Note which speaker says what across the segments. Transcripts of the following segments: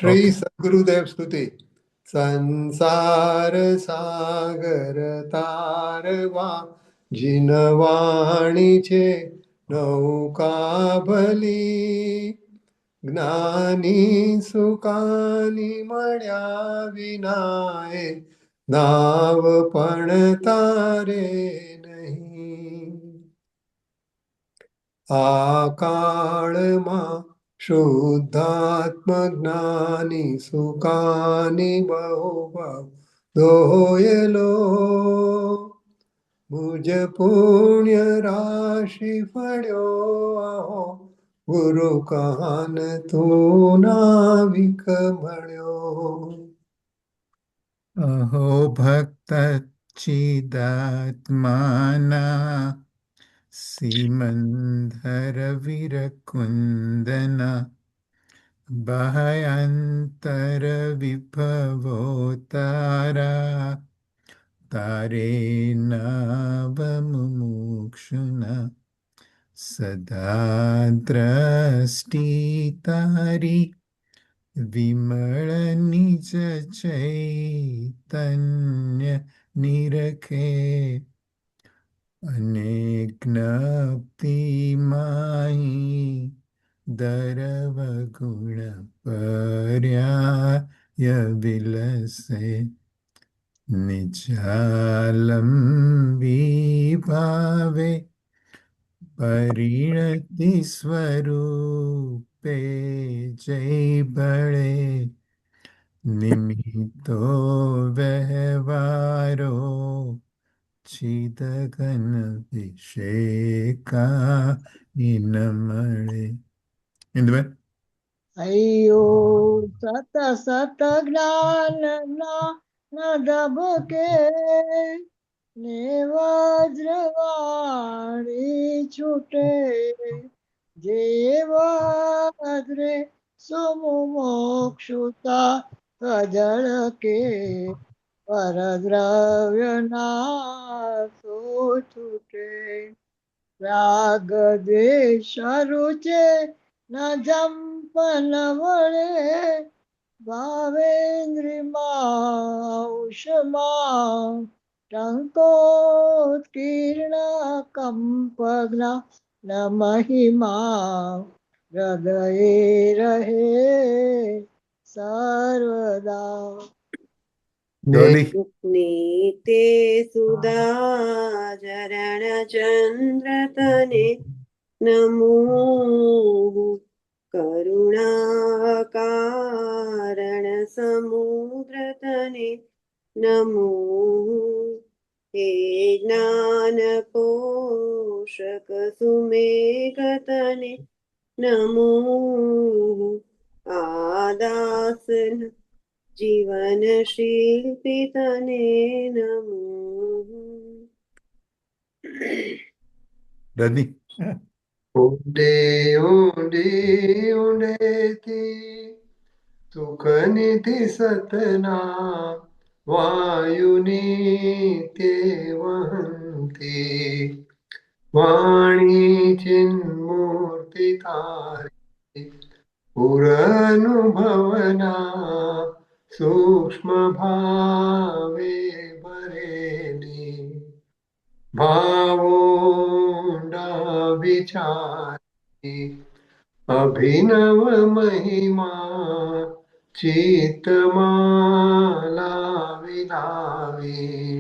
Speaker 1: Shri
Speaker 2: okay.
Speaker 1: સદગુરુદેવ સ્તુતિ. સંસાર સાગર તારવા જીનવાણી છે નૌકા ભલી, જ્ઞાની સુકાની મળ્યા વિનાએ નાવ પણ તારે નહીં. આ કાળમાં શુદ્ધાત્મ જ્ઞાની સુકાની બહુ દોયલો, મુજ પુણ્ય રાશિ ફળ્યો આહો, ગુરુ કાન તું નાવિક મળ્યો.
Speaker 2: અહો ભક્ત ચિદાત્માના સિમંદર વિરકુંદના, બાહ્યાંતર વિભવો તારા, તારે નાવ મુમુક્ષુના, સદા દ્રષ્ટિ તારી, વિમળ નિજ ચૈતન્ય નિરખે, અને જ્ઞપ્તિ માહી દરવગુણ પર્યાય વિલસે, નિજાલંબી ભાવે પરિણતિ સ્વરૂપે જય બળે, નિમિત્તો વ્યવહારો ચિદઘન વિષેકા ન મળે. ઇન્દુબેન?
Speaker 3: અયો સત સત જ્ઞાન ન ધબકે, ને વજ્રવાણી છૂટે, જે વજ્રે સુમુમોક્ષુતા કજળકે, પરદ્રવ્ય નાશો છૂટે. રાગ દ્વેષ રૂચે ન જંપન વળે, ભાવેન્દ્રિમાં ઉષ્મા ટંકોત્કીર્ણ કંપગ્ના ન મહિમા, હૃદયે રહે સર્વદા.
Speaker 2: ડોલી?
Speaker 4: તે સુદા ચરણ ચંદ્ર તને નમો, કરુણા કારણ સમુદ્ર તને નમો, હે જ્ઞાન પોષક સુમેઘ તને નમો, આદાસ જીવન શિલ્પી તને નમો.
Speaker 2: રજની?
Speaker 1: ઊંડે ઊંડે ઊંડેથી સુખ નિધિ સતના, વાયુની તે વહંતી, વાણી ચિન્મૂર્તિ તારી, પુરનુભવના સૂક્ષ્મ ભાવે ભરેલી, ભાવોંડા વિચારી, અભિનવ મહિમા ચિત્તમાં લાવી લાવી,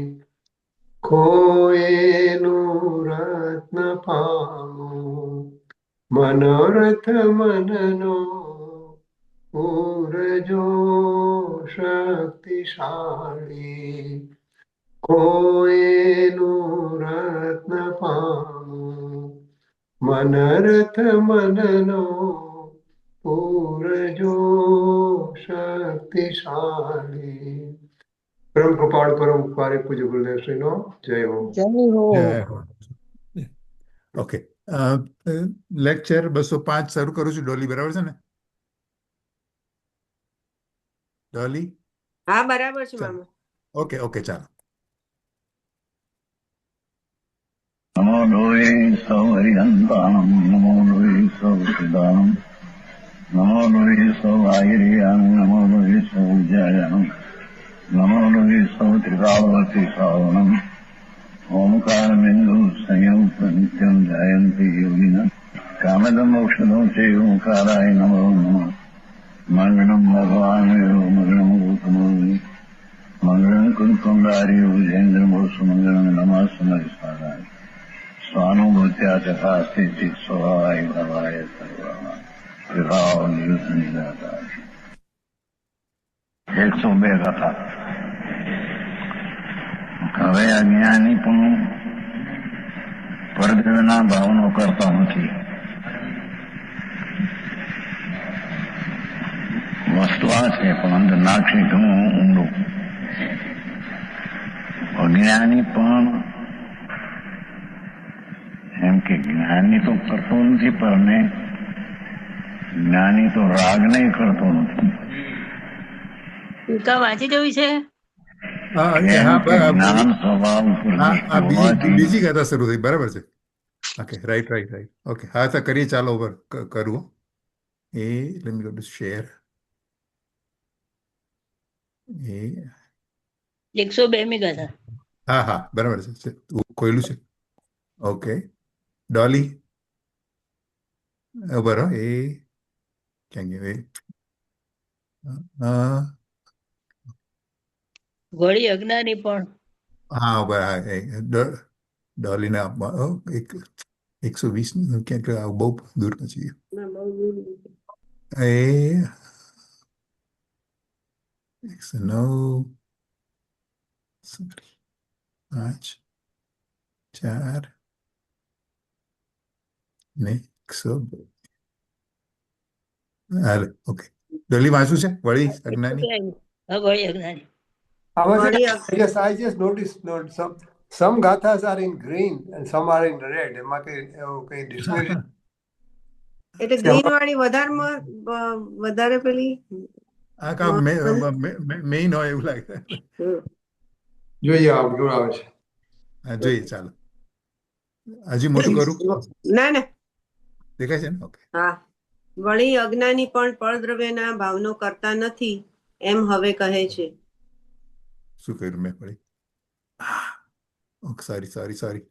Speaker 1: ખોયેલું રત્ન પામું, મનોરથ મનનો પૂરજો શક્તિશાળી, ખોયેલું રત્ન પામું, મનરથ મનનો પૂરજો શક્તિશાળી. પરમ કૃપાળ પરમ ઉપકારી પૂજ્ય ગુરુદેવ શ્રીનો જય હો.
Speaker 3: જય હો.
Speaker 2: જય હો. ઓકે. લેક્ચર 205 શરૂ કરું છું. ડોલી બરાબર છે ને? ડોલી?
Speaker 4: હા, બરાબર છે
Speaker 2: ચાલો.
Speaker 4: મામા.
Speaker 2: ઓકે ઓકે, ચાલો.
Speaker 5: નમો લોહી સૌ હરિહંતાણમ, નમો લોહી સૌ સિદ્ધાણમ, નમો લોહી સૌ આયર્યામ નમો લોહી સૌ જયામ નમો લોહી સૌ ત્રિકાવતી શ્રાવણમ ઓમકાર બિંદુ સંયુક્ત નિત્યમ જયંતિ યોગિન કામદમ ઔષધો તે ઓંકારાય નમો નમઃ મંગળમ ભગવાન મંગળમ ગૌતમો મંગળમ કુંકુંડાર્યો જૈન્દ્રમો સુમંગળમ નમઃ સમયસારાય સ્વાનુભૂત્યા તથા સ્થિતિ સ્વભાવાય ભવાય સર્વા વિભાવ નિરુદ્ધ નિરાકાર 102 કથા. હવે અજ્ઞાની પણ પરદ્રવ્યના ભાવનો કરતો નથી. વસ્તુ આ છે પણ અંદર નાખશે ઘણું ઊંડું. અજ્ઞાની પણ એમ કે જ્ઞાની તો કરતો નથી, પણ જ્ઞાની તો રાગ નહીં કરતો નથી.
Speaker 6: વાંચી જવી છે.
Speaker 5: જ્ઞાન સ્વભાવ
Speaker 2: બીજી કથા શરૂ થઈ. બરાબર છે. Okay, right. ઓકે, હા તો કરીએ. ચાલો ઓવર કરવું. Let me go to share.
Speaker 6: 102મી કથા.
Speaker 2: હા, બરાબર છે. ખોયલું છે. ઓકે, ડોલી બરો એ ક્યાં ગયું?
Speaker 6: વળી અજ્ઞાની પણ.
Speaker 2: હા, ડોલીના 120 ક્યાંક બહુ દૂર નથી. એ 109 5 4 ને 102. હાલે, ઓકે. ડોલી વાંચું છે વળી અજ્ઞાની.
Speaker 6: વળી અજ્ઞાની.
Speaker 1: Yes, I just noticed some gathas are in green and some are in red. એમાં કઈ distinction?
Speaker 4: એટલે ગ્રીન વાળી વધારે પેલી
Speaker 2: આ કામ મેઇન હોય એવું લાગે.
Speaker 1: જોઈએ જોર આવે છે.
Speaker 2: હા, જોઈએ. ચાલો હજી મોટું કરું.
Speaker 4: ના
Speaker 2: દેખાય છે ને? ઓકે.
Speaker 4: હા. વળી અજ્ઞાની પણ પરદ્રવ્યના ભાવનો કરતા નથી એમ હવે કહે છે.
Speaker 2: શું કર્યું મેં? પડી. Okay, sorry.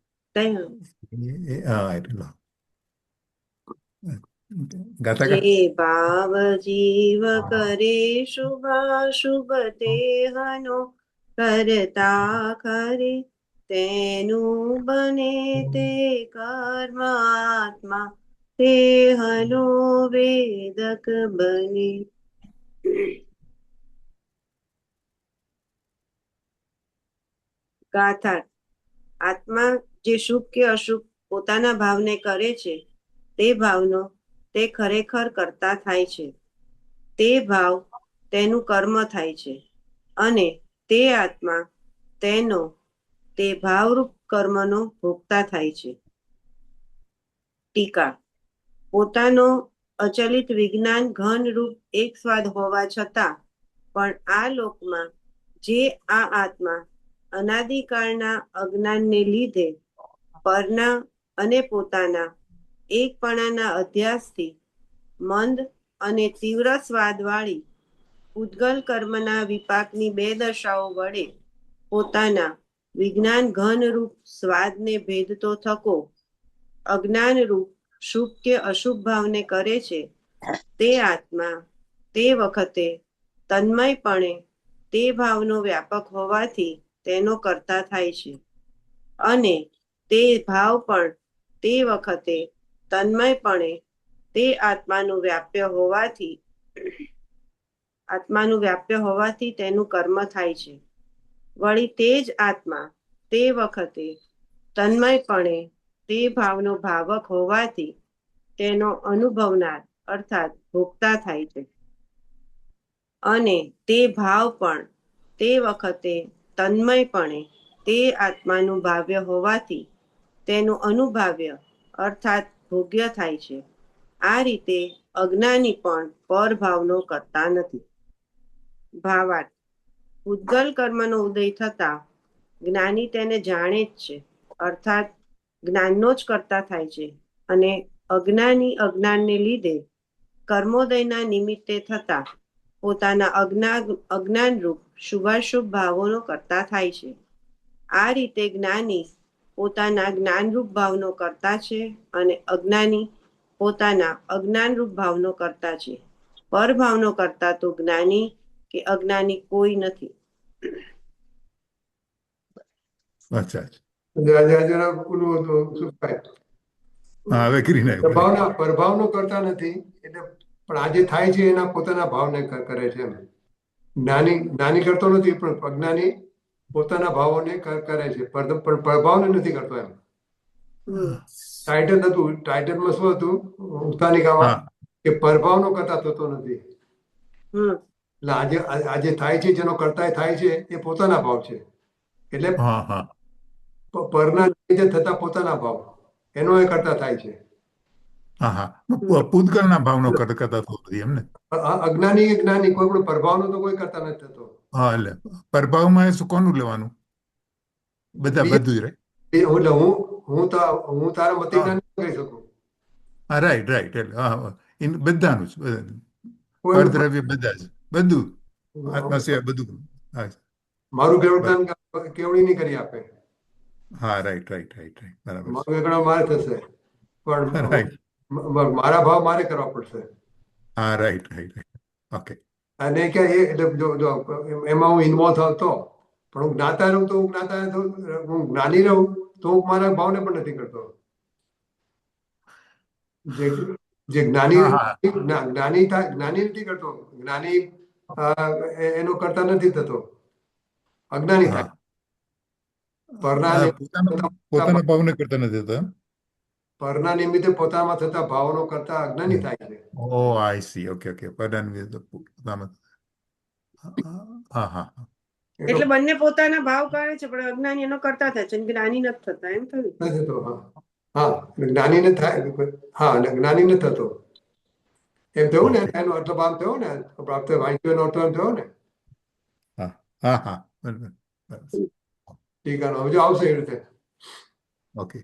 Speaker 2: ગાતા
Speaker 4: જે ભાવ જીવ કરે શુભાશુભ તેહનો કરતા ખરે તેનું બને તે કર્માત્મા તેહનો વેદક બને. ગાથા. આત્મા જે શુભ કે અશુભ પોતાના ભાવને કરે છે તે ભાવનો તે ખરેખર કરતા થાય છે. તે ભાવ તેનું કર્મ થાય છે અને તે આત્મા તેનો તે ભાવરૂપ કર્મનો ભોગતા થાય છે. ટીકા. પોતાનો અચલિત વિજ્ઞાન ઘન રૂપ એક સ્વાદ હોવા છતાં પણ આ લોકમાં જે આ આત્મા અનાદિકાળના અજ્ઞાનને લીધે પરના અને પોતાના એકપણાના અધ્યાસથી મંદ અને તીવ્ર સ્વાદવાળી ઉદ્ગલ કર્મના વિપાકની બે દશાઓ વડે પોતાના વિજ્ઞાન ઘનરૂપ સ્વાદને ભેદતો થકો અજ્ઞાનરૂપ શુભ કે અશુભ ભાવને કરે છે તે આત્મા તે વખતે તન્મયપણે તે ભાવનો વ્યાપક હોવાથી તેનો કરતા થાય છે અને તે ભાવ પણ તે વખતે તન્મયપણે તે આત્માનું વ્યાપ્ય હોવાથી તેનું કર્મ થાય છે. વળી તે જ આત્મા તે વખતે તન્મયપણે તે ભાવનો ભાવક હોવાથી તેનો અનુભવનાર અર્થાત ભોગતા થાય છે અને તે ભાવ પણ તે વખતે તન્મયપણે તે આત્માનું ભાવ્ય હોવાથી તેનું અનુભાવ્ય અર્થાત ભોગ્ય થાય છે. આ રીતે અજ્ઞાની પણ પરભાવનો કરતા નથી. ભાવાર્થ. ઉદ્ગલ કર્મનો ઉદય થતા જ્ઞાની તેને જાણે જ છે અર્થાત જ્ઞાનનો જ કરતા થાય છે અને અજ્ઞાની અજ્ઞાનને લીધે કર્મોદયના નિમિત્તે થતા પોતાના અજ્ઞાનરૂપ શુભાશુભ ભાવોનો કરતા થાય છે. આ રીતે જ્ઞાની પોતાના જ્ઞાનરૂપ ભાવનો કરતા છે અને અજ્ઞાની પોતાના અજ્ઞાનરૂપ ભાવનો કરતા છે. પરભાવનો કરતા તો જ્ઞાની કે અજ્ઞાની કોઈ નથી.
Speaker 2: અચ્છા
Speaker 1: હવે
Speaker 2: હા, હવે કરી નાખ્યું.
Speaker 1: પ્રભાવનો કરતા નથી એટલે પણ આજે થાય છે એના પોતાના ભાવને કરે છે એમ. જ્ઞાની કરતો નથી પણ અજ્ઞાની પોતાના ભાવોને કરે છે પણ પ્રભાવને નથી કરતો એમ. ટાઇટલ હતું, ટાઇટલમાં શું હતું ઉત્તાનિકામાં કે પ્રભાવનો કરતા થતો નથી. એટલે આજે થાય છે જેનો કરતા થાય છે એ પોતાના ભાવ છે. એટલે પરના લીધે થતા પોતાના ભાવ એનો એ કરતા થાય છે.
Speaker 2: પૂતગલના ભાવનો કરતા થતો નથી એમને.
Speaker 1: અજ્ઞાની કે જ્ઞાની કોઈ પણ પ્રભાવનો તો કોઈ કરતા નથી થતો.
Speaker 2: હા, એટલે પ્રભાવમાં શું કોનું લેવાનું? બધું જ રહે.
Speaker 1: એટલે હું તારા મતે જ્ઞાની કહી શકું.
Speaker 2: હા, રાઈટ રાઈટ. એટલે બધાનું જ પરદ્રવ્ય બધા જ બધું આત્મા સિવાય બધું.
Speaker 1: મારું કેવડી નહીં કરી આપે.
Speaker 2: હા, રાઈટ રાઈટ રાઈટ રાઈટ. બરાબર.
Speaker 1: મારું એકડો મારે થશે પણ મારા ભાવ મારે કરવા પડશે.
Speaker 2: હા, રાઈટ રાઈટ રાઈટ. ઓકે.
Speaker 1: અને કે એટલે એમાં હું ઇન્વોલ્વ થતો પણ હું જ્ઞાતા રહું તો હું જ્ઞાની રહું તો હું મારા ભાવને પણ નથી કરતો. જે જ્ઞાની નથી કરતો, જ્ઞાની એનો કરતા નથી થતો, અજ્ઞાની થાય.
Speaker 2: પોતાના ભાવને કરતા નથી થતા.
Speaker 1: પરના નિમિત્તે પોતામાં થતા ભાવનો કરતા અજ્ઞાની થાય છે.
Speaker 2: ઓ આઈ સી. Okay okay. પરના નિમિત્તે પોતામાં. હા હા.
Speaker 4: એટલે બંને પોતાના ભાવ કરે છે પણ અજ્ઞાની એનો કરતા થાય છે, જ્ઞાની નથી થતા એમ થયું.
Speaker 1: નથી થતો. હા, જ્ઞાનીને થાય. હા, જ્ઞાની નથી થતો એમ થયું ને. એનો અર્થ ભાવ થયો ને, પ્રાપ્ત વાંચ્યો એનો અર્થ થયો ને.
Speaker 2: હા હા હા. બરાબર.
Speaker 1: ઠીક. હવે આવશે એ રીતે.
Speaker 2: ઓકે.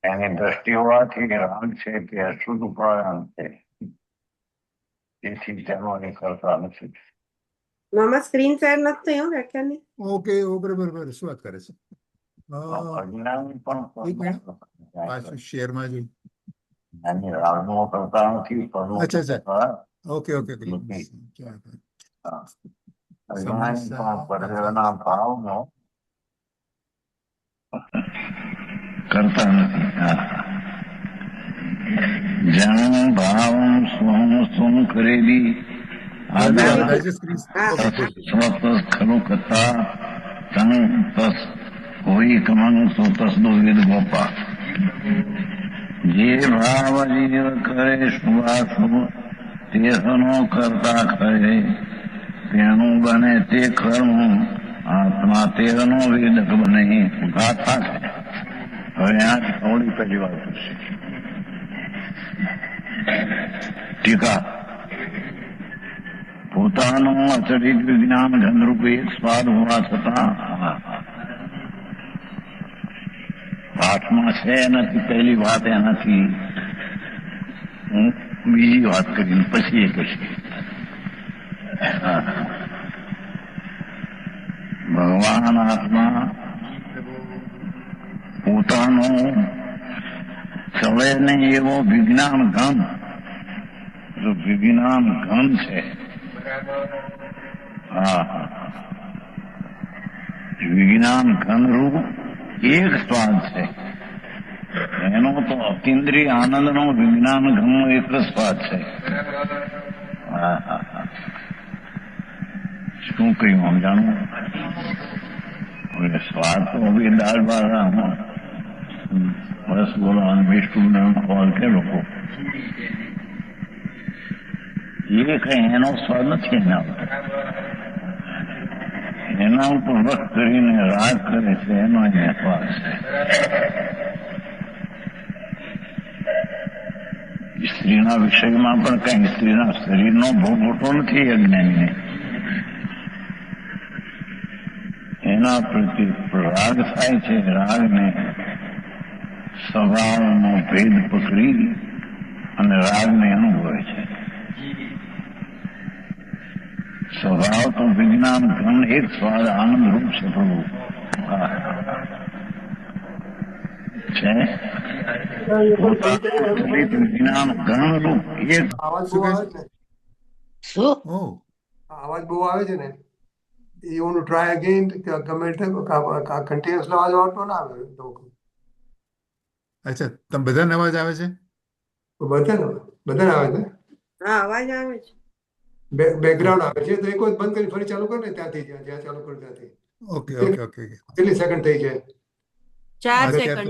Speaker 5: એની દ્રષ્ટિ હોવાથી રાગ છે તે અશુદ્ધ ઉપાદાન છે, તેથી તેનો કરતા નથી.
Speaker 4: મામા સ્ક્રીન શેર નથી થયો વ્યાખ્યાનની.
Speaker 2: ઓકે. બરાબર. શું વાત કરે છે?
Speaker 5: અજ્ઞાન પણ
Speaker 2: શેરમાં જોઈ.
Speaker 5: રાગનો કરતા નથી.
Speaker 2: Okay okay.
Speaker 5: અજ્ઞાન પણ પરદેવના ભાવનો કરતા નથી. જણ ભાવ સ્વ કરેલી ખરું કથા તન તસ કોઈ કમન સોતસ દો વિદ ગોપા. જે ભાવ જીવ કરે શુભાશુભ તેનો કરતા ખરે, તેનું બને તે કર્મ આત્મા તેનો વેદક બને. ગાથા છે. હવે આ થોડી પહેલી વાત છે. ટીકા. પોતાનું અચરિત વિજ્ઞાન ઘનરૂપે એક સ્વાદ હોવા છતાં પાઠમાં છે નથી. પહેલી વાત એનાથી હું બીજી વાત કરીને પછી એ કહીશ. ભગવાન આત્મા પોતાનું ચલે નહીં એવો વિજ્ઞાન ઘન, વિજ્ઞાન ઘન છે. હા, વિજ્ઞાન ઘન રૂપ એક સ્વાદ છે. એનો તો અતિન્દ્રિય આનંદનો વિજ્ઞાન ઘનનો એક જ સ્વાદ છે. શું કહ્યું આમ જાણવું? સ્વાદ તો હવે દાળ ભાત બસ બોલો વિષ્ણુ ખોલ કે લોકો એ કઈ એનો સ્વાદ નથી. એના ઉપર વખત કરીને રાગ કરે છે એનો અહીંયા સ્વાદ છે. સ્ત્રીના વિષયમાં પણ કઈ સ્ત્રીના શરીરનો બહુ મોટો નથી અજ્ઞાનીને. એના કે રાગ થાય છે, રાગને સ્વભાવનો ભેદ પકડી અને રાગને અનુભવે છે. સ્વભાવ તો વિજ્ઞાન ઘન એક સ્વાદ આનંદ રૂપ છે પ્રભુ છે. વિજ્ઞાન ઘન રૂપ એક
Speaker 1: આવાજ બહુ આવે છે ને,
Speaker 6: શું
Speaker 2: ઓહ
Speaker 1: આવાજ બહુ આવે છે ને. You want to try again? Continuous અવાજ આવતો ના આવે
Speaker 2: અચ્છા, તમે બધાને અવાજ આવે છે?
Speaker 1: બધાને આવે છે.
Speaker 4: હા, અવાજ આવે છે.
Speaker 1: બેકગ્રાઉન્ડ આવે છે તો એક વખત બંધ કરી ફરી ચાલુ કર ને, ત્યાંથી જ્યાં ચાલુ કર ત્યાંથી.
Speaker 2: ઓકે ઓકે ઓકે
Speaker 1: કેટલી સેકન્ડ થઈ છે?
Speaker 4: 4
Speaker 2: અત્યારે
Speaker 4: સેકન્ડ.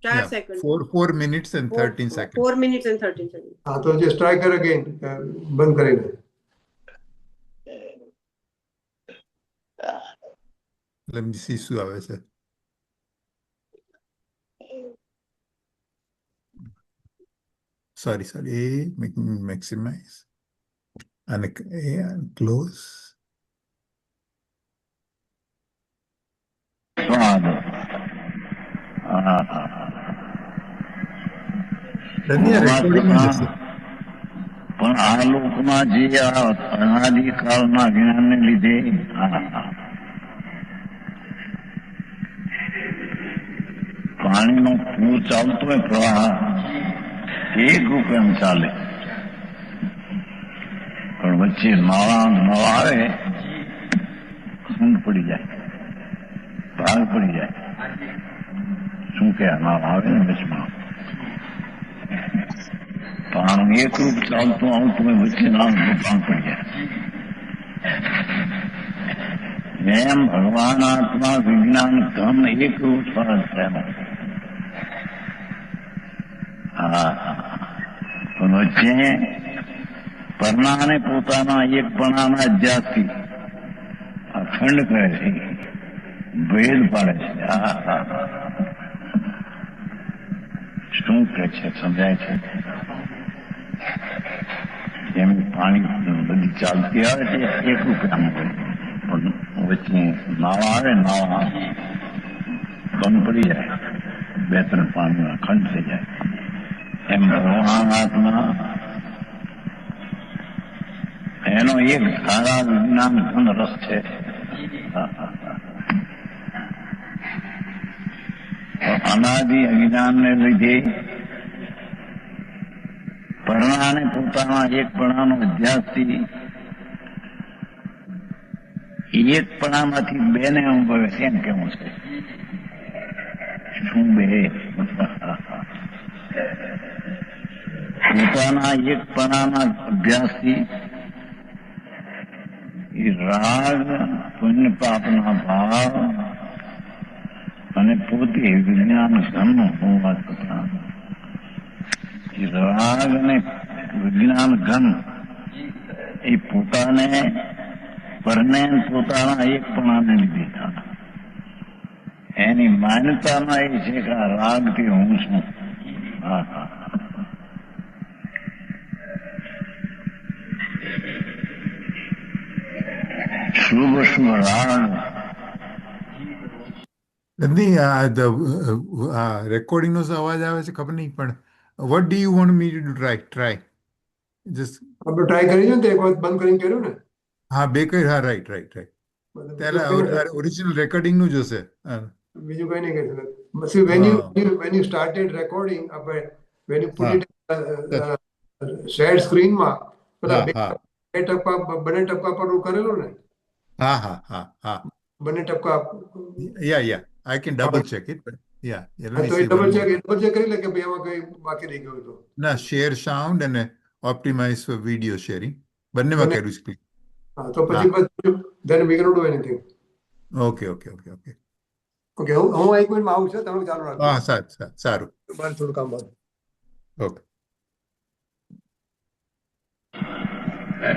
Speaker 2: તો
Speaker 4: 4 second.
Speaker 2: 4 minutes and 13 seconds.
Speaker 4: 4 minutes and 13 seconds.
Speaker 1: હા, તો જસ્ટ ટ્રાય કર અગેન, બંધ કરીને.
Speaker 2: Let me see શું આવે છે. Sorry, maximize and close.
Speaker 5: સ્વાદ
Speaker 2: રેકોર્ડિંગ જશે.
Speaker 5: પણ આ લોકમાં જે આ અનાદિકાળના જ્ઞાનને લીધે પાણીનો પૂર ચાલતો હોય, પ્રવાહ એક રૂપે એમ ચાલે, પણ વચ્ચે નવા આવે, સૂંઢ પડી જાય, ભાગ પડી જાય. શું કે નવા આવે ને વચમાં પાણી એક રૂપ ચાલતું આવતું હોય, વચ્ચે ભાગ પડી જાય. એમ ભગવાન આત્મા વિજ્ઞાન ધન એક રૂપ ફરજ થયેલો. પણ વચ્ચે પરણાને પોતાના એકપણાના અધ્યાસથી અખંડ કરે છે, ભેદ પાડે છે. શું કે છે સમજાય છે? એમ પાણી બધી ચાલતી આવે છે એક રૂપિયામાં, પણ વચ્ચે નાવા આવે, નાવા બંધ પડી જાય, 2-3 પાણીમાં ખંડ થઈ જાય. એમ ભગવાન આત્મા એનો એક ધારા વિજ્ઞાન ઘન રસ છે. અનાદિ અજ્ઞાનને લીધે પરણાને પોતાના એકપણાનો અધ્યાસથી એકપણામાંથી બેને અનુભવે છે, એમ કેવું છે. શું બે? પોતાના એકપણાના અભ્યાસથી એ રાગ, પુણ્ય પાપના ભાવ અને પોતે વિજ્ઞાન ઘન હોવા છતાં રાગ અને વિજ્ઞાન ઘન એ પોતાને પરને પોતાના એકપણાને લીધે એની માન્યતામાં એ છે કે આ રાગથી હું છું. શુભ શુભ રાગ
Speaker 2: રેકોર્ડિંગ નો અવાજ આવે છે, ખબર નહીં, પણ what do you want me to try just
Speaker 1: આપણે ટ્રાય કરી છે ને, એક વખત બંધ કરીને કર્યું ને.
Speaker 2: હા, બે કરી. હા, રાઈટ. ત્યારે ઓરિજિનલ રેકોર્ડિંગ નું જોશે.
Speaker 1: બીજું કઈ નહીં કરી શકે. when you started recording, when you put it shared screen માં પેલા બે ટપકા, બંને ટપકા પર કરેલું ને.
Speaker 2: હા.
Speaker 1: બંને ટપકા.
Speaker 2: Yeah, I can double check it, but yeah,
Speaker 1: તો એ ડબલ ચેક કરી લે કે ભાઈ એમાં કઈ બાકી રહી ગયું તો.
Speaker 2: ના, શેર સાઉન્ડ અને ઓપ્ટિમાઇઝ ફોર વિડિયો શેરિંગ બંનેમાં કર્યું છે.
Speaker 1: હા, તો પછી then we cannot do anything.
Speaker 2: Okay.
Speaker 1: હું 1 મિનિટમાં આવું છું, તમે ચાલુ રાખો.
Speaker 2: હા, સારું.
Speaker 1: બાર થોડું કામ બાદ.
Speaker 2: ઓકે.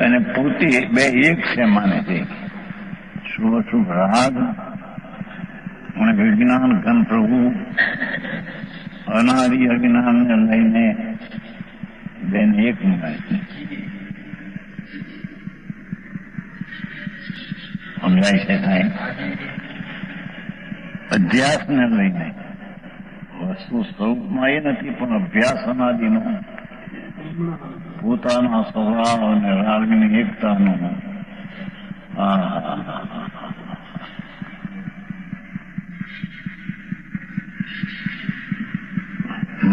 Speaker 5: અને પોતે બે એક છે માને છે. શુભ શુભ રાગ અને વિજ્ઞાન ઘન પ્રભુ અનાદિ અજ્ઞાનને લઈને બેન એક માને છે. સમજાય છે સાહેબ? અધ્યાસને લઈને. વસ્તુ સ્વરૂપમાં એ નથી, પણ અભ્યાસ અનાદિનો પોતાના સ્વભાવ અને રાગની એકતાનું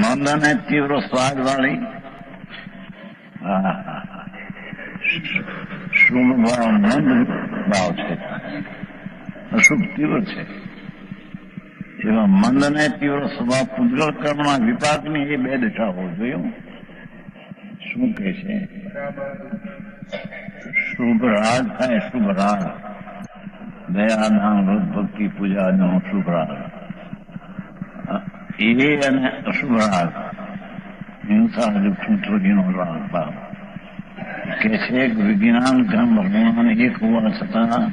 Speaker 5: મંદ અને તીવ્ર સ્વાદ વાળી શુભ ભાવ મંદ ભાવ છે, અશુભ તીવ્ર છે. એવા મંદ અને તીવ્ર સ્વભાવ પૂજલ કર્મના વિપાકની એ બે દશાઓ જોયું. શું કે છે? શુભ રાગ થાય, શુભ રાગ, દયા દાન વૃદ્ધ ભક્તિ પૂજાનો શુભ રાગ, એ અને અશુભ રાગ હિંસા ચોરીનો રાગ ભાવ કે છે. વિજ્ઞાન કર્મ ભગવાન એક હોવા છતાં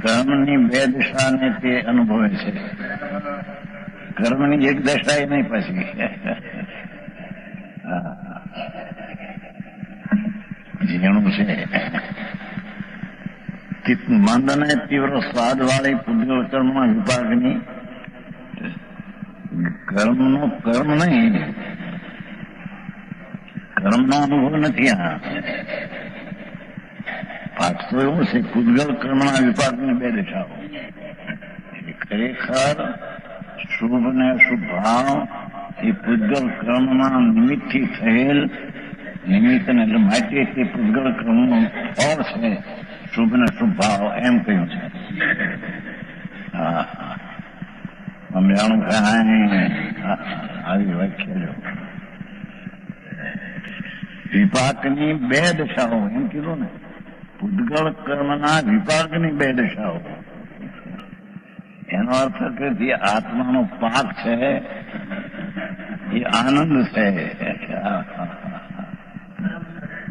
Speaker 5: કર્મની બે દિશાને તે અનુભવે છે. કર્મની એક દશા એ નહીં પછી ઝીણું છે. મંદ અને તીવ્ર સ્વાદ વાળી પૂજલ કર્મના વિભાગની કર્મનો કર્મ નહીં, કર્મનો અનુભવ નથી. આ પાઠ તો એવું છે, પૂજલ કર્મના વિપાકની બે દિશાઓ. ખરેખર શુભ ને અશુભ ભાવ એ પૂજલ કર્મના નિમિત્તથી થયેલ નિમિત્તને એટલે માટે તે પૂજલ કર્મનો ફળ છે. શુભ ને શુભ ભાવ એમ કહ્યું છે. સમજાણું કાંઈ આવી વ્યાખ્યા. વિપાકની બે દશાઓ એમ કીધું ને, પૂજલ કર્મના વિપાકની બે દશાઓ. એનો અર્થ કે જે આત્માનો પાક છે એ આનંદ છે.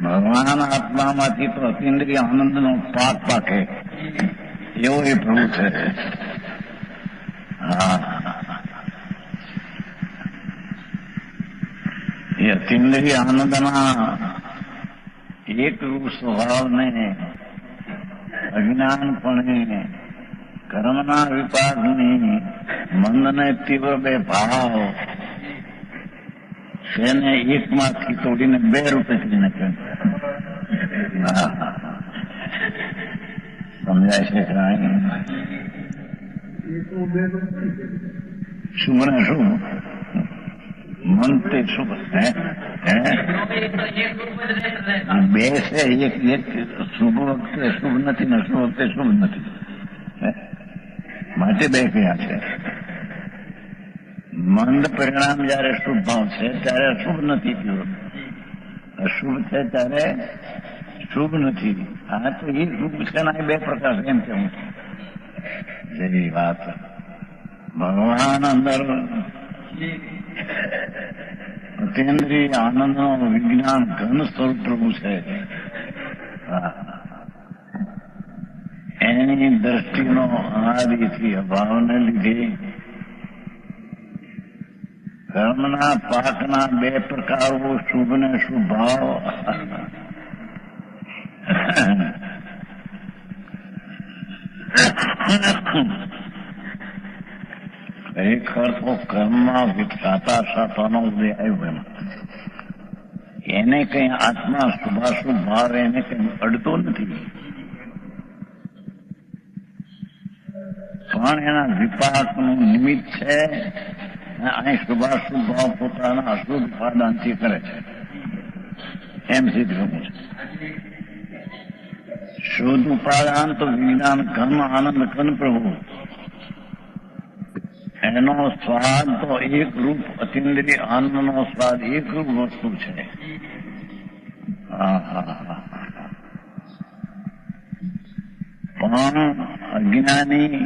Speaker 5: ભગવાન આત્મામાંથી તો અતિન્દ્રિય આનંદનો પાક પાકે એવો એ પ્રભુ છે. એ અતિન્દ્રિય આનંદના એક રૂપ સ્વભાવને અજ્ઞાનપણે કર્મના વિપાકની મંદને તીવ્ર બે ભાવ તેને એકમાંથી તોડીને બે રૂપે કરી નાખ્યું. સમજાય છે કાંઈ? શુભ ને શુભ મન તે શુભ બે છે. એક શુભ વખતે શુભ નથી ને શુભ વખતે શુભ નથી, માટે બે ક્યાં છે. મંદ પરિણામ જયારે શુભ ભાવ છે ત્યારે અશુભ નથી થયું, અશુભ છે ત્યારે શુભ નથી. આ તો એ શુભ છે ને બે પ્રકાર એમ કેવું જેવી વાત. ભગવાન અંદર અતિન્દ્રિય આનંદનો વિજ્ઞાન ઘન સ્વરૂપ પ્રભુ છે. એની દ્રષ્ટિનો અનાદિથી અભાવને લીધે કર્મના પાકના બે પ્રકારો શુભ ને શુભ ભાવ ખરેખર તો કર્મમાં વિકસાતા સાતાનો ઉદય આવ્યો એમાં. એને કઈ આત્મા શુભાશુભ ભાવ એને કઈ અડતો નથી, પણ એના વિપાકનું નિમિત્ત છે. અહીં શુભાશુભ ભાવ પોતાના અશુભ ઉપાદાનથી કરે છે એમ સિદ્ધ કરવું છે. શુદ્ધ ઉપાદાન તો વિજ્ઞાન કર્મ આનંદ કર્મ પ્રભુ, એનો સ્વાદ તો એક રૂપ અતિન્દ્રિય આનંદનો સ્વાદ એક રૂપ વસ્તુ છે. પણ અજ્ઞાની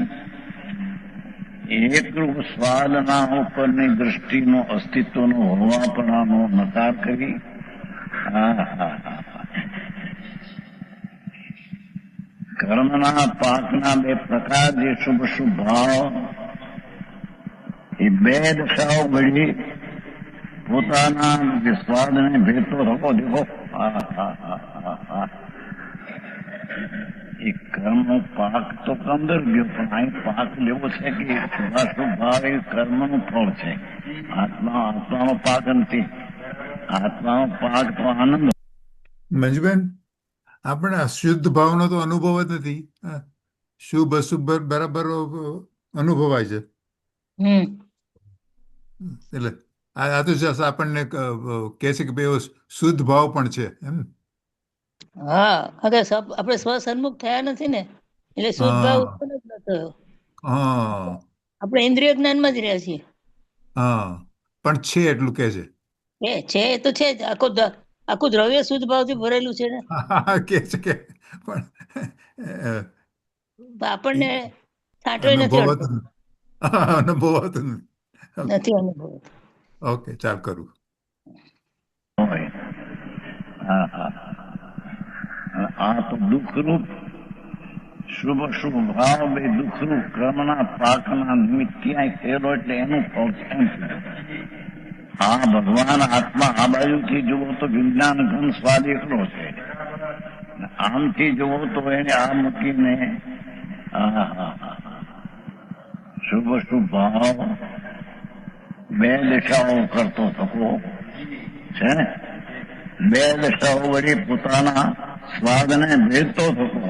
Speaker 5: એકરૂપ સ્વાદના ઉપરની દ્રષ્ટિનો અસ્તિત્વનો હોવાપણાનો નકાર કરી કર્મના પાકના બે પ્રકાર જે શુભ શુભ ભાવ એ બે દશાઓ ઘડી પોતાના જે સ્વાદને ભેટતો થકો દેખો એ કર્મનો પાક તો અંદર ગયો, પણ અહીં પાક લેવો છે કે શુભાશુભ ભાવ એ કર્મનું ફળ છે. આત્માનો પાક નથી. આત્માનો પાક તો આનંદ.
Speaker 2: મંજુબેન, આપણે અશુદ્ધ ભાવનો તો અનુભવ જ નથી. શુભ અશુભ બરાબર અનુભવાય છે. એટલે આ તો જસ્ટ આપણને કહે છે કે ભાઈ શુદ્ધ ભાવ પણ છે એમ.
Speaker 6: હા, અગર આપણે સ્વસન્મુખ થયા નથી ને, એટલે શુદ્ધ ભાવ ઉત્પન્ન જ ન થયો.
Speaker 2: હા,
Speaker 6: આપણે ઇન્દ્રિય જ્ઞાનમાં જ રહ્યા છીએ.
Speaker 2: હા, પણ છે એટલું કે છે.
Speaker 6: છે એ તો છે જ. આખું દ્રવ્ય શુદ્ધ ભાવથી ભરેલું છે ને.
Speaker 2: કે છે કે પણ
Speaker 6: આપણને છાંટોય નથી અડતો.
Speaker 2: અનુભવાતું
Speaker 6: નથી અનુભવ.
Speaker 2: ઓકે, ચાલ કરું.
Speaker 5: આ તો દુઃખરૂપ શુભ અશુભ ભાવ બે દુઃખરૂપ કર્મના પાકના નિમિત્ત ક્યાંય થયેલો, એટલે એનું ફળ કેમ થયું? આ ભગવાન આત્મા આ બાજુથી જુઓ તો વિજ્ઞાન ઘન સ્વાદ એકલો છે, આમથી જુઓ તો એને આ મૂકીને શુભ અશુભ ભાવ બે દિશાઓ કરતો થકો છે ને. બે દશાઓ વળી પોતાના સ્વાદને ભેદતો થતો.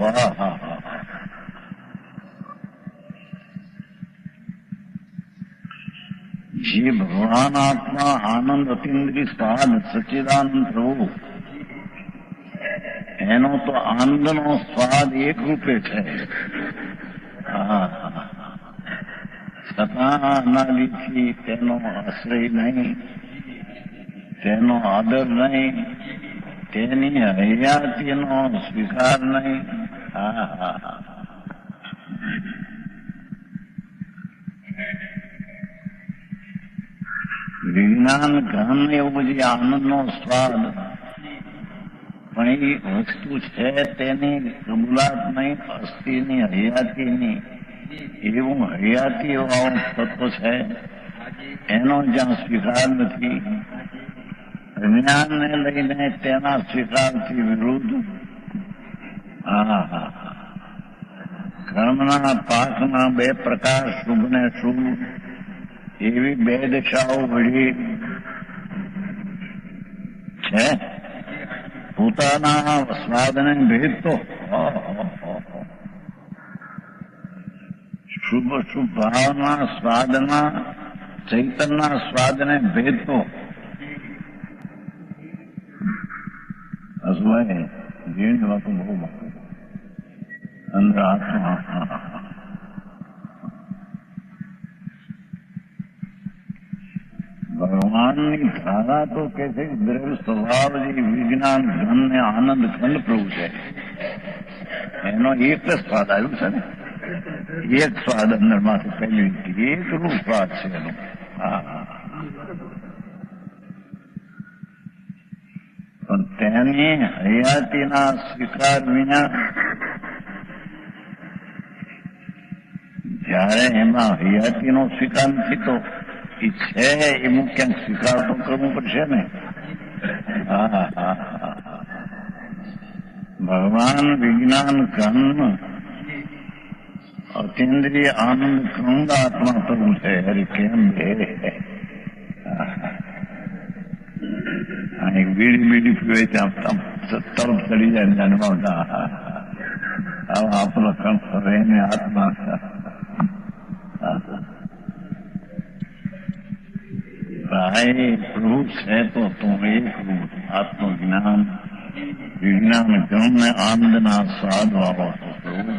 Speaker 5: જે ભગવાન આત્મા આનંદ અતિન્દ્રિય સ્વાદ સચ્ચિદાનંદ પ્રભુ, એનો તો આનંદનો સ્વાદ એક રૂપે છે. છતાં અનાદિથી તેનો આશ્રય નહીં, તેનો આદર નહીં, તેની હયાતીનો સ્વીકાર નહીં. વિજ્ઞાન ઘન એવું જે આનંદનો સ્વાદ, પણ એ વસ્તુ છે તેની કબૂલાત નહીં, અસ્થિની હયાતીની. એવું હયાતી એવો તત્વ છે, એનો જ્યાં સ્વીકાર નથી, જ્ઞાનને લઈને તેના સ્વીકારથી વિરુદ્ધ કર્મના પાકના બે પ્રકાર, શુભ ને શુભ, એવી બે દિશાઓ વળી છે. પોતાના સ્વાદને ભેદતો, શુભ શુભ ભાવના સ્વાદના, ચૈતનના સ્વાદને ભેદતો. અસવાય જેની વાતો બહુ અંદર આત્મા ભગવાનની ધારા તો કે છે દ્રવ્ય સ્વભાવ જે વિજ્ઞાન ઘન ને આનંદ ઘન પ્રભુ છે, એનો એક જ સ્વાદ આવ્યું છે ને. એક સ્વાદ અંદર માંથી પહેલી એક રૂપ સ્વાદ છે એનો. પણ તેની હયાતીના સ્વીકાર વિના, જયારે એમાં હયાતીનો સ્વીકાર નથી તો એ છે એવું ક્યાંક સ્વીકાર તો કરવું પડશે ને. ભગવાન વિજ્ઞાન ઘન અતિન્દ્રિય આનંદ કંદ આત્મા તરુણ છે. હરિ કેમ બે બીડી બીડી પીવે ત્યાં તરફ ચડી જાય જન્મતા. આપણો કંઠ હવે એને આત્મા ભાઈ પ્રભુ છે તો તું એક રૂપ આત્મજ્ઞાન વિજ્ઞાન ગમે આનંદના સ્વાદ વાળો છો પ્રભુ,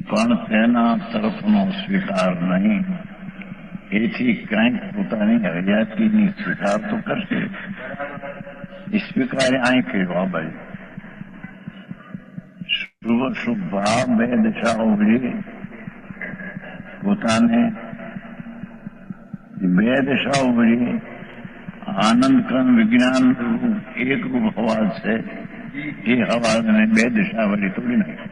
Speaker 5: પણ તેના તરફનો સ્વીકાર નહીં. એથી કંઈક પોતાની હયાતીની સ્વીકાર તો કરશે. એ સ્વીકાર અહીં કહેવા બાજુ શુભ શુભ ભાવ બે દિશાઓ વળી પોતાને બે દિશાઓ વળી આનંદ કર્મ વિજ્ઞાન એક રૂપ અવાજ છે. એ અવાજને બે દિશા વળી તોડી નાખે.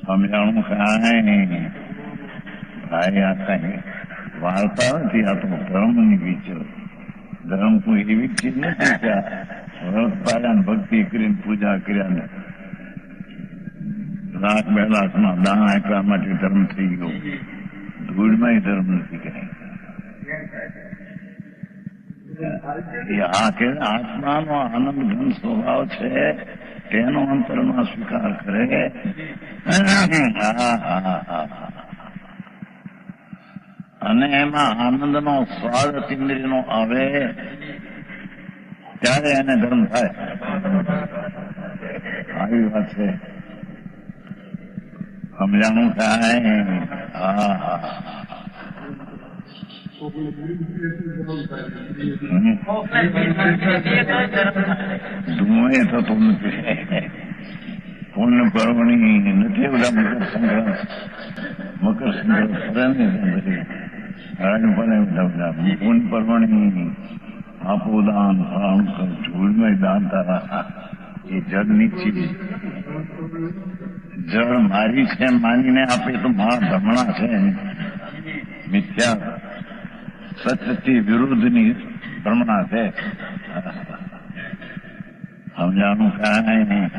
Speaker 5: સમજાણું કાંઈ ભાઈ આ કઈ વાર્તા નથી, આ તો ધર્મની વિચાર. ધર્મ કોઈ એવી ચીજ નથી કે વ્રત પાડ્યા, ભક્તિ કરીને પૂજા કર્યા ને 1,00,000 2 લાખના દાન આપ્યા માટે ધર્મ થઈ ગયો. ધૂળમાં ધર્મ નથી કઈ. આત્માનો આનંદ ઘન સ્વભાવ છે, તેનો અંતરમાં સ્વીકાર કરે. અને એમાં આનંદનો સ્વાદ ઇન્દ્રિયનો આવે ત્યારે એને ધર્મ થાય. આવી વાત છે, સમજાણું થાય. ધુએ થતું નથી. પુણ્ય પર્વણી નથી બધા મકર સંક્રાંત ફરે ને પુણ્ય પર્વણી આપો દાન ઝૂળમાં દાન તારા. એ જળની ચીજ, જળ મારી છે માનીને આપે તો મહા ભ્રમણા છે, મિથ્યા સત્યથી વિરુદ્ધની ભ્રમણા છે. સમજાણું કાંઈ નહીં.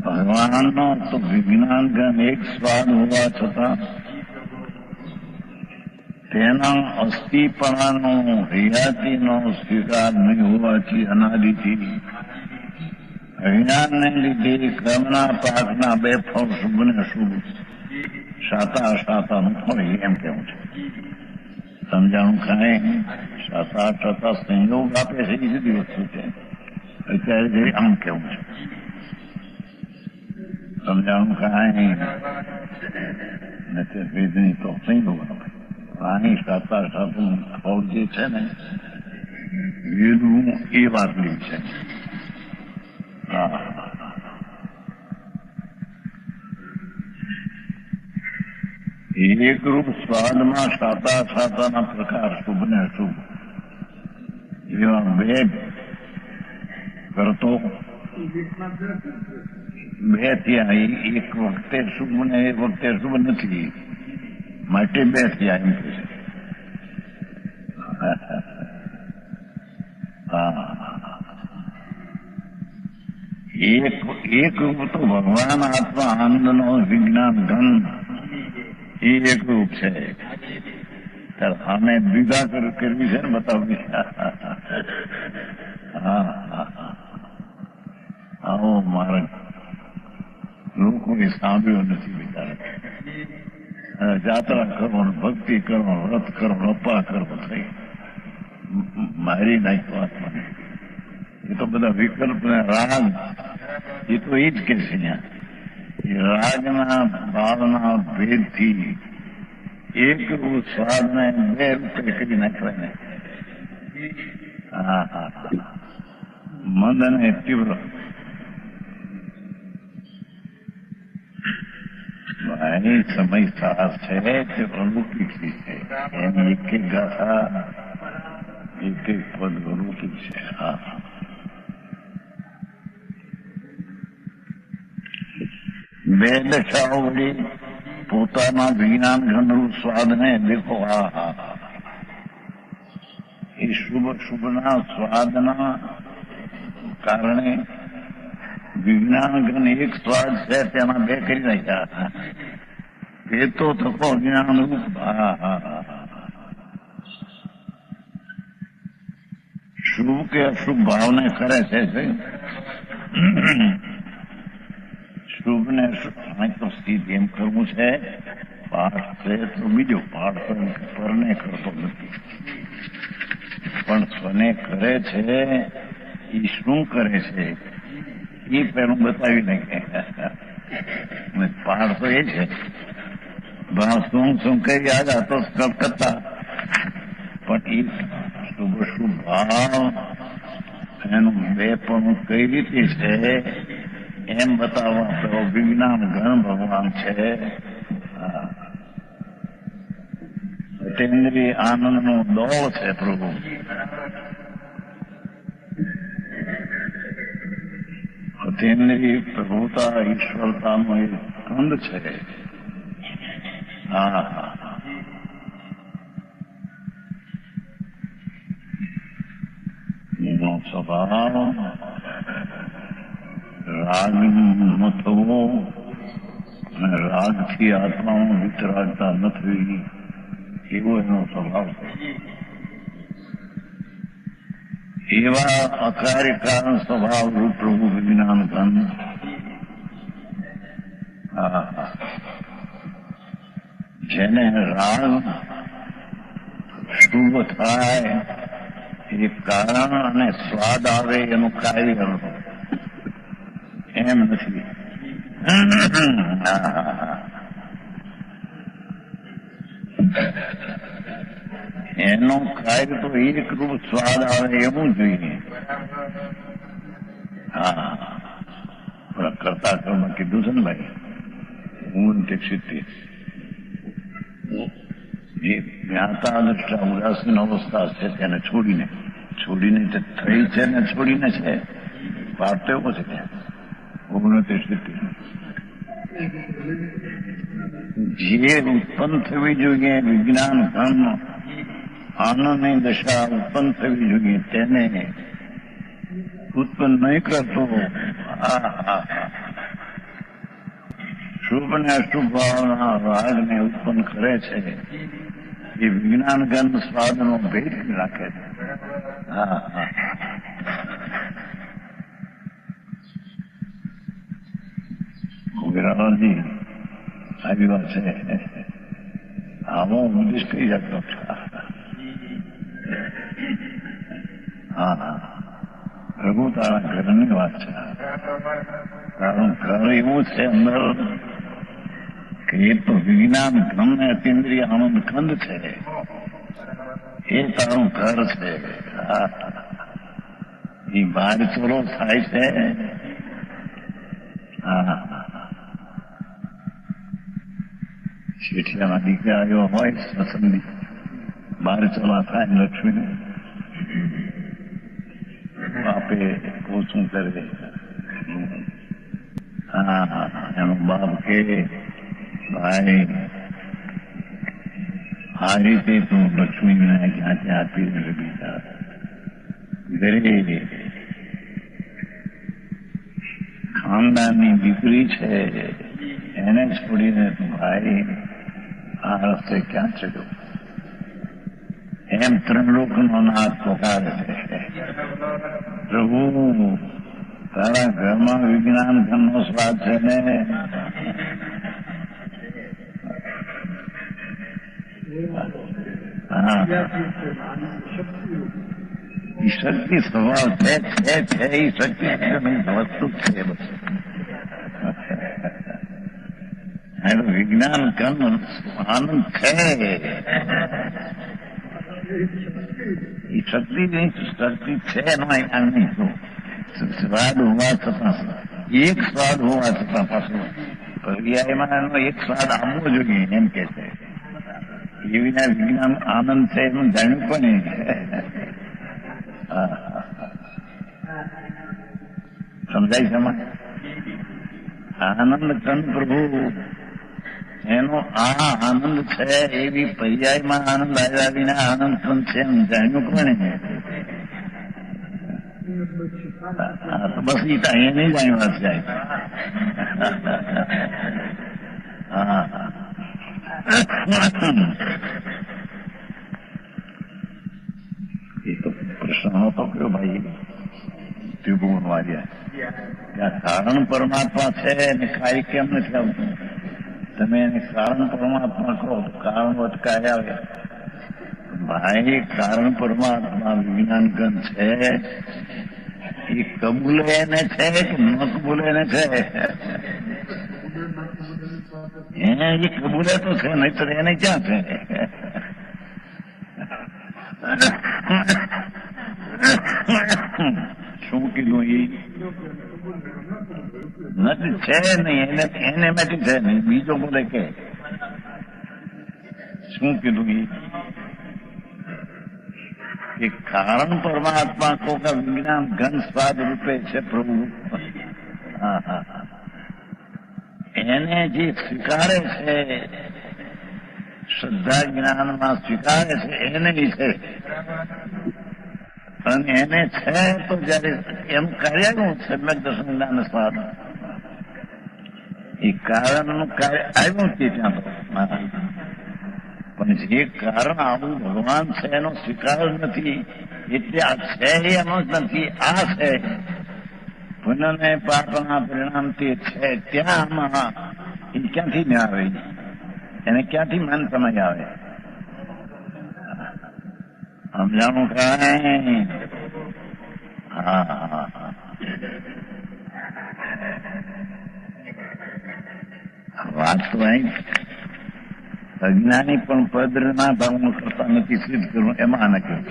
Speaker 5: ભગવાનનો તો વિજ્ઞાન જ્ઞાન એક સ્વાદ હોવા છતાં તેના અસ્થિપણાનો હયાતીનો સ્વીકાર નહીં હોવાથી અનાદિથી અજ્ઞાનને લીધે કર્મના પાકના 2 ફળ શુભ ને અશુભ શાતા અશાતાનું ફળ એમ કેવું છે. સમજાણું કાંઈ. શાતા અશાતા સંયોગ આપે છે, એ જુદી વસ્તુ છે. અત્યારે આમ કેવું છે. સમજાણું કાંઈ નથી. વેદની તો સંયોગ આપે. આની શાતા અશાતું ફળ જે છે ને વેદનું એ વાત લી છે. એકરૂપ સ્વાદમાં શાતા શાતાના પ્રકાર શુભ ને અશુભ એવા 2 કરતો 2 થયા. એક વખતે શુભ ને એક વખતે શુભ નથી, માટે 2 થયા એમ કે છે. એક રૂપ તો ભગવાન આત્મા આનંદનો વિજ્ઞાન ઘન એ એક રૂપ છે. અમે દ્વિધા કરવી છે ને બતાવવી. આવો મારે લોકોએ સાંભળ્યો નથી બિચારા. જાત્રા કરો, ભક્તિ કરો, વ્રત કરો, અપા કરો, થઈ મારી નાખ્યો આત્માને. એ તો બધા વિકલ્પ ને રાગ, એ તો એ જ કે છે. રાગના ભાવના ભેદથી એક સ્વાદને 2 રૂપે કરી નાખવાય ને. મંદ અને તીવ્ર સમય સાર છે, તે અલૌકિક છે. એની એક ગાથા, એક પદ અલૌકિક છે. બે દશાઓ વળી પોતાના વિજ્ઞાન ઘનરૂપ સ્વાદને દેખો. એ શુભના સ્વાદના કારણે વિજ્ઞાન ઘન એક સ્વાદ છે, તેના 2 કરી નાખ્યા. એ તો થકો જ્ઞાન રૂપ. શુભ કે અશુભ ભાવને કરે છે. શુભ ને તો સ્થિતિ એમ કરવું છે. પાઠ છે તો બીજો પાઠ પરને કરતો નથી, પણ સ્વને કરે છે. એ શું કરે છે એ પેલું બતાવી નાખે. પાઠ તો એ છે શું કરી આવ્યા તો કરતા, પણ એ શુભ શુભ ભાવ એનું 2 પણ કઈ રીતે છે એમ બતાવવા તો વિજ્ઞાન ઘન ભગવાન છે. અતિન્દ્રિય આનંદનો દોર છે પ્રભુ. અતિન્દ્રિય પ્રભુતા ઈશ્વરતાનો એક કંદ છે. રાગ ન થવો અને રાગથી આત્મામાં વિતરાગતા ન થવી એવો એનો સ્વભાવ છે. એવા અકાર્ય કારણ સ્વભાવ રૂપ પ્રભુ વિજ્ઞાન ઘન જેને રાગ શુભ થાય એ કારણ અને સ્વાદ આવે એનું કાર્ય એમ નથી. એનું કાર્ય તો એક રૂપ સ્વાદ આવે એવું જોઈએ. કરતા કર્મ કીધું છે ને ભાઈ, હું સિદ્ધિ જે જ્ઞાતા દ્રષ્ટા ઉદાસીન અવસ્થા છે તેને છોડીને તે થઈ છે ને છોડીને છે વાત તો એવો છે કે ઉન્નતિ સિદ્ધિ જે ઉત્પન્ન થવી જોઈએ વિજ્ઞાન કર્મ આનંદની દશા ઉત્પન્ન થવી જોઈએ તેને ઉત્પન્ન નહીં કરતો. શુભ ને અશુભ ભાવના રાગને ઉત્પન્ન કરે છે એ વિજ્ઞાન ગંધ સ્વાદનો ભેદ રાખે છે. વિરાજી આવી વાત છે. આવો ઉપદેશ કઈ જાતનો છે? પ્રભુ તારા ઘરની વાત છે. તારું ઘર એવું છે અંદર કે એ તો વિજ્ઞાન ગમે અતિન્દ્રિય આનંદ કંદ છે. એ તારું ઘર છે. એ બહાર ચોરો થાય છે. શેઠિયાના દીકરા આવ્યો હોય સત્સંગી, બહાર ચોલા થાય લક્ષ્મીને બાપે શું કરે? એનો બાપ કે ભાઈ આ રીતે તું લક્ષ્મીને ક્યાંથી આપી બીજા દરેક ખાનદાનની દીકરી છે એને છોડીને તું ભાઈ આ રસ્તે ક્યાં ચડ્યો? એમ ત્રિલોકનો નાથ પોકારે છે. પ્રભુ તારા ઘરમાં વિજ્ઞાન ઘરનો સ્વાદ છે ને એ શક્તિ સ્વભાવ છે એ શક્તિ વસ્તુ છે. એનું વિજ્ઞાન કર્મ આનંદ છે. એ શક્તિ નહીં, શક્તિ છે એનો નહીં. સ્વાદ હોવા છતાં એક સ્વાદ હોવા છતાં પાછું પર્યાયમાં એનો એક સ્વાદ આવવો જોઈએ એમ કે છે. એવીના વિજ્ઞાન આનંદ છે એનું જાણ્યું પણ સમજાય છે એમાં આનંદ કંદ પ્રભુ એનો આ આનંદ છે એવી પર્યાયમાં આનંદ આવ્યા વિના આનંદ કંદ છે એમ જાણ્યું કોને? તો બસ એ તો અહીંયા નહીં જાણ્યું હશે. એ તો પ્રશ્ન નતો કયો ભાઈ ત્રિભુવન વાર્યા ત્યાં કારણ પરમાત્મા છે એને કાર્ય કેમ નથી આવતું? તમે એને કારણ પરમાત્મા કહો તો કારણ અટકાય આવે. ભાઈ કારણ પરમાત્મા વિજ્ઞાન ગણ છે એ કબૂલે એને છે કે ન કબૂલે એને છે? એને એ કબૂલે તો છે, નહીં તો એને ક્યાં છે? શું કીધું? એ નથી છે નહીં, એને એમાંથી છે નહીં. બીજો બોલે કે શું કીધું? એ કારણ પરમાત્મા કો કા વિજ્ઞાન ઘન સ્વાદ રૂપે છે પ્રભુ. એને જે સ્વીકારે છે શ્રદ્ધા જ્ઞાનમાં સ્વીકારે છે એને છે. અને એને છે તો જયારે એમ કાર્યનું સમ્યક દર્શન જ્ઞાન સ્વાદ એ કારણનું કાર્ય આવ્યું છે ત્યાં તો પણ જે કારણ આવું ભગવાન છે એનો સ્વીકાર જ નથી, એટલે આ છે એનો જ નથી, આ છે પુનઃ પાપના પરિણામ તે છે ત્યાં આમાં એ ક્યાંથી ન આવે, એને ક્યાંથી મન સમય આવે? સમજાણું કઈ? હા, વાત તો અહીં અજ્ઞાની પણ પદના ભાવનું કરતા નથી, સિદ્ધ કરવું એમાં નથી.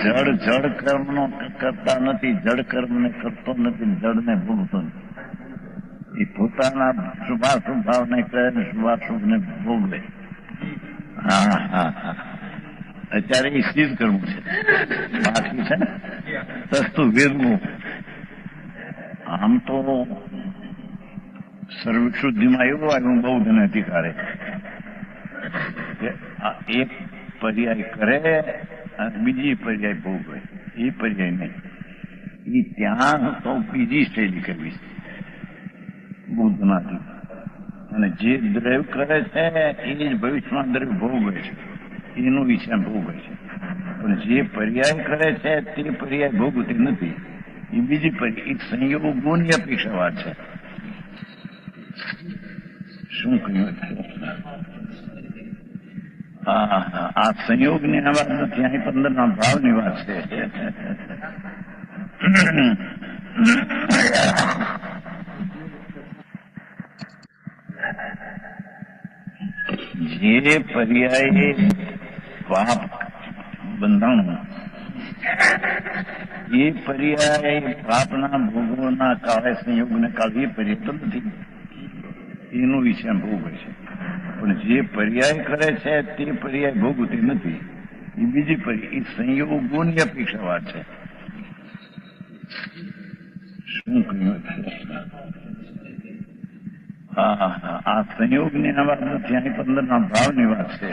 Speaker 5: જડ કર્મનો કરતા નથી, જડ કર્મને કરતો નથી, જડને ભોગતો નથી. એ પોતાના શુભાશુભ ભાવને કરે ને શુભાશુભને ભોગવે. હા હા હા, અત્યારે એ સિદ્ધ કરવું છે, બાકી છે ને સસ્તું વેદવું. આમ તો સર્વશુદ્ધિમાં એવું આવ્યું બૌદ્ધને અધિકારે કે આ એક પર્યાય કરે અને બીજી પર્યાય ભોગવે, એ પર્યાય નહીં. એ ત્યાં તો બીજી શૈલી કરવી છે બુદ્ધમાંથી. અને જે દ્રવ્ય કરે છે એ જ ભવિષ્યમાં દ્રવ્ય ભોગવે છે, એનું વિશે ભોગવે છે. પણ જે પર્યાય કરે છે તે પર્યાય ભોગવતી નથી, એ બીજી પર્યાય. એક સંયોગ ગુણની અપેક્ષા વાત છે. શું કહ્યું? હા, આ સંયોગની આ વાત નથી, અહીં 15ના ભાવની વાત છે. જે પર્યાય પાપ બંધાણું, એ પર્યાય પાપના ભોગવના કાળે સંયોગને કાળે એ પર્યાય તો નથી, એનું વિશે ભોગવે છે. પણ જે પર્યાય કરે છે તે પર્યાય ભોગવતી નથી, એ બીજી પર્યાય. એ સંયોગ ગુણની અપેક્ષા વાત છે. શું કહ્યું? હા, આ સંયોગની આ વાત નથી, અહીં 15ના ભાવની વાત છે.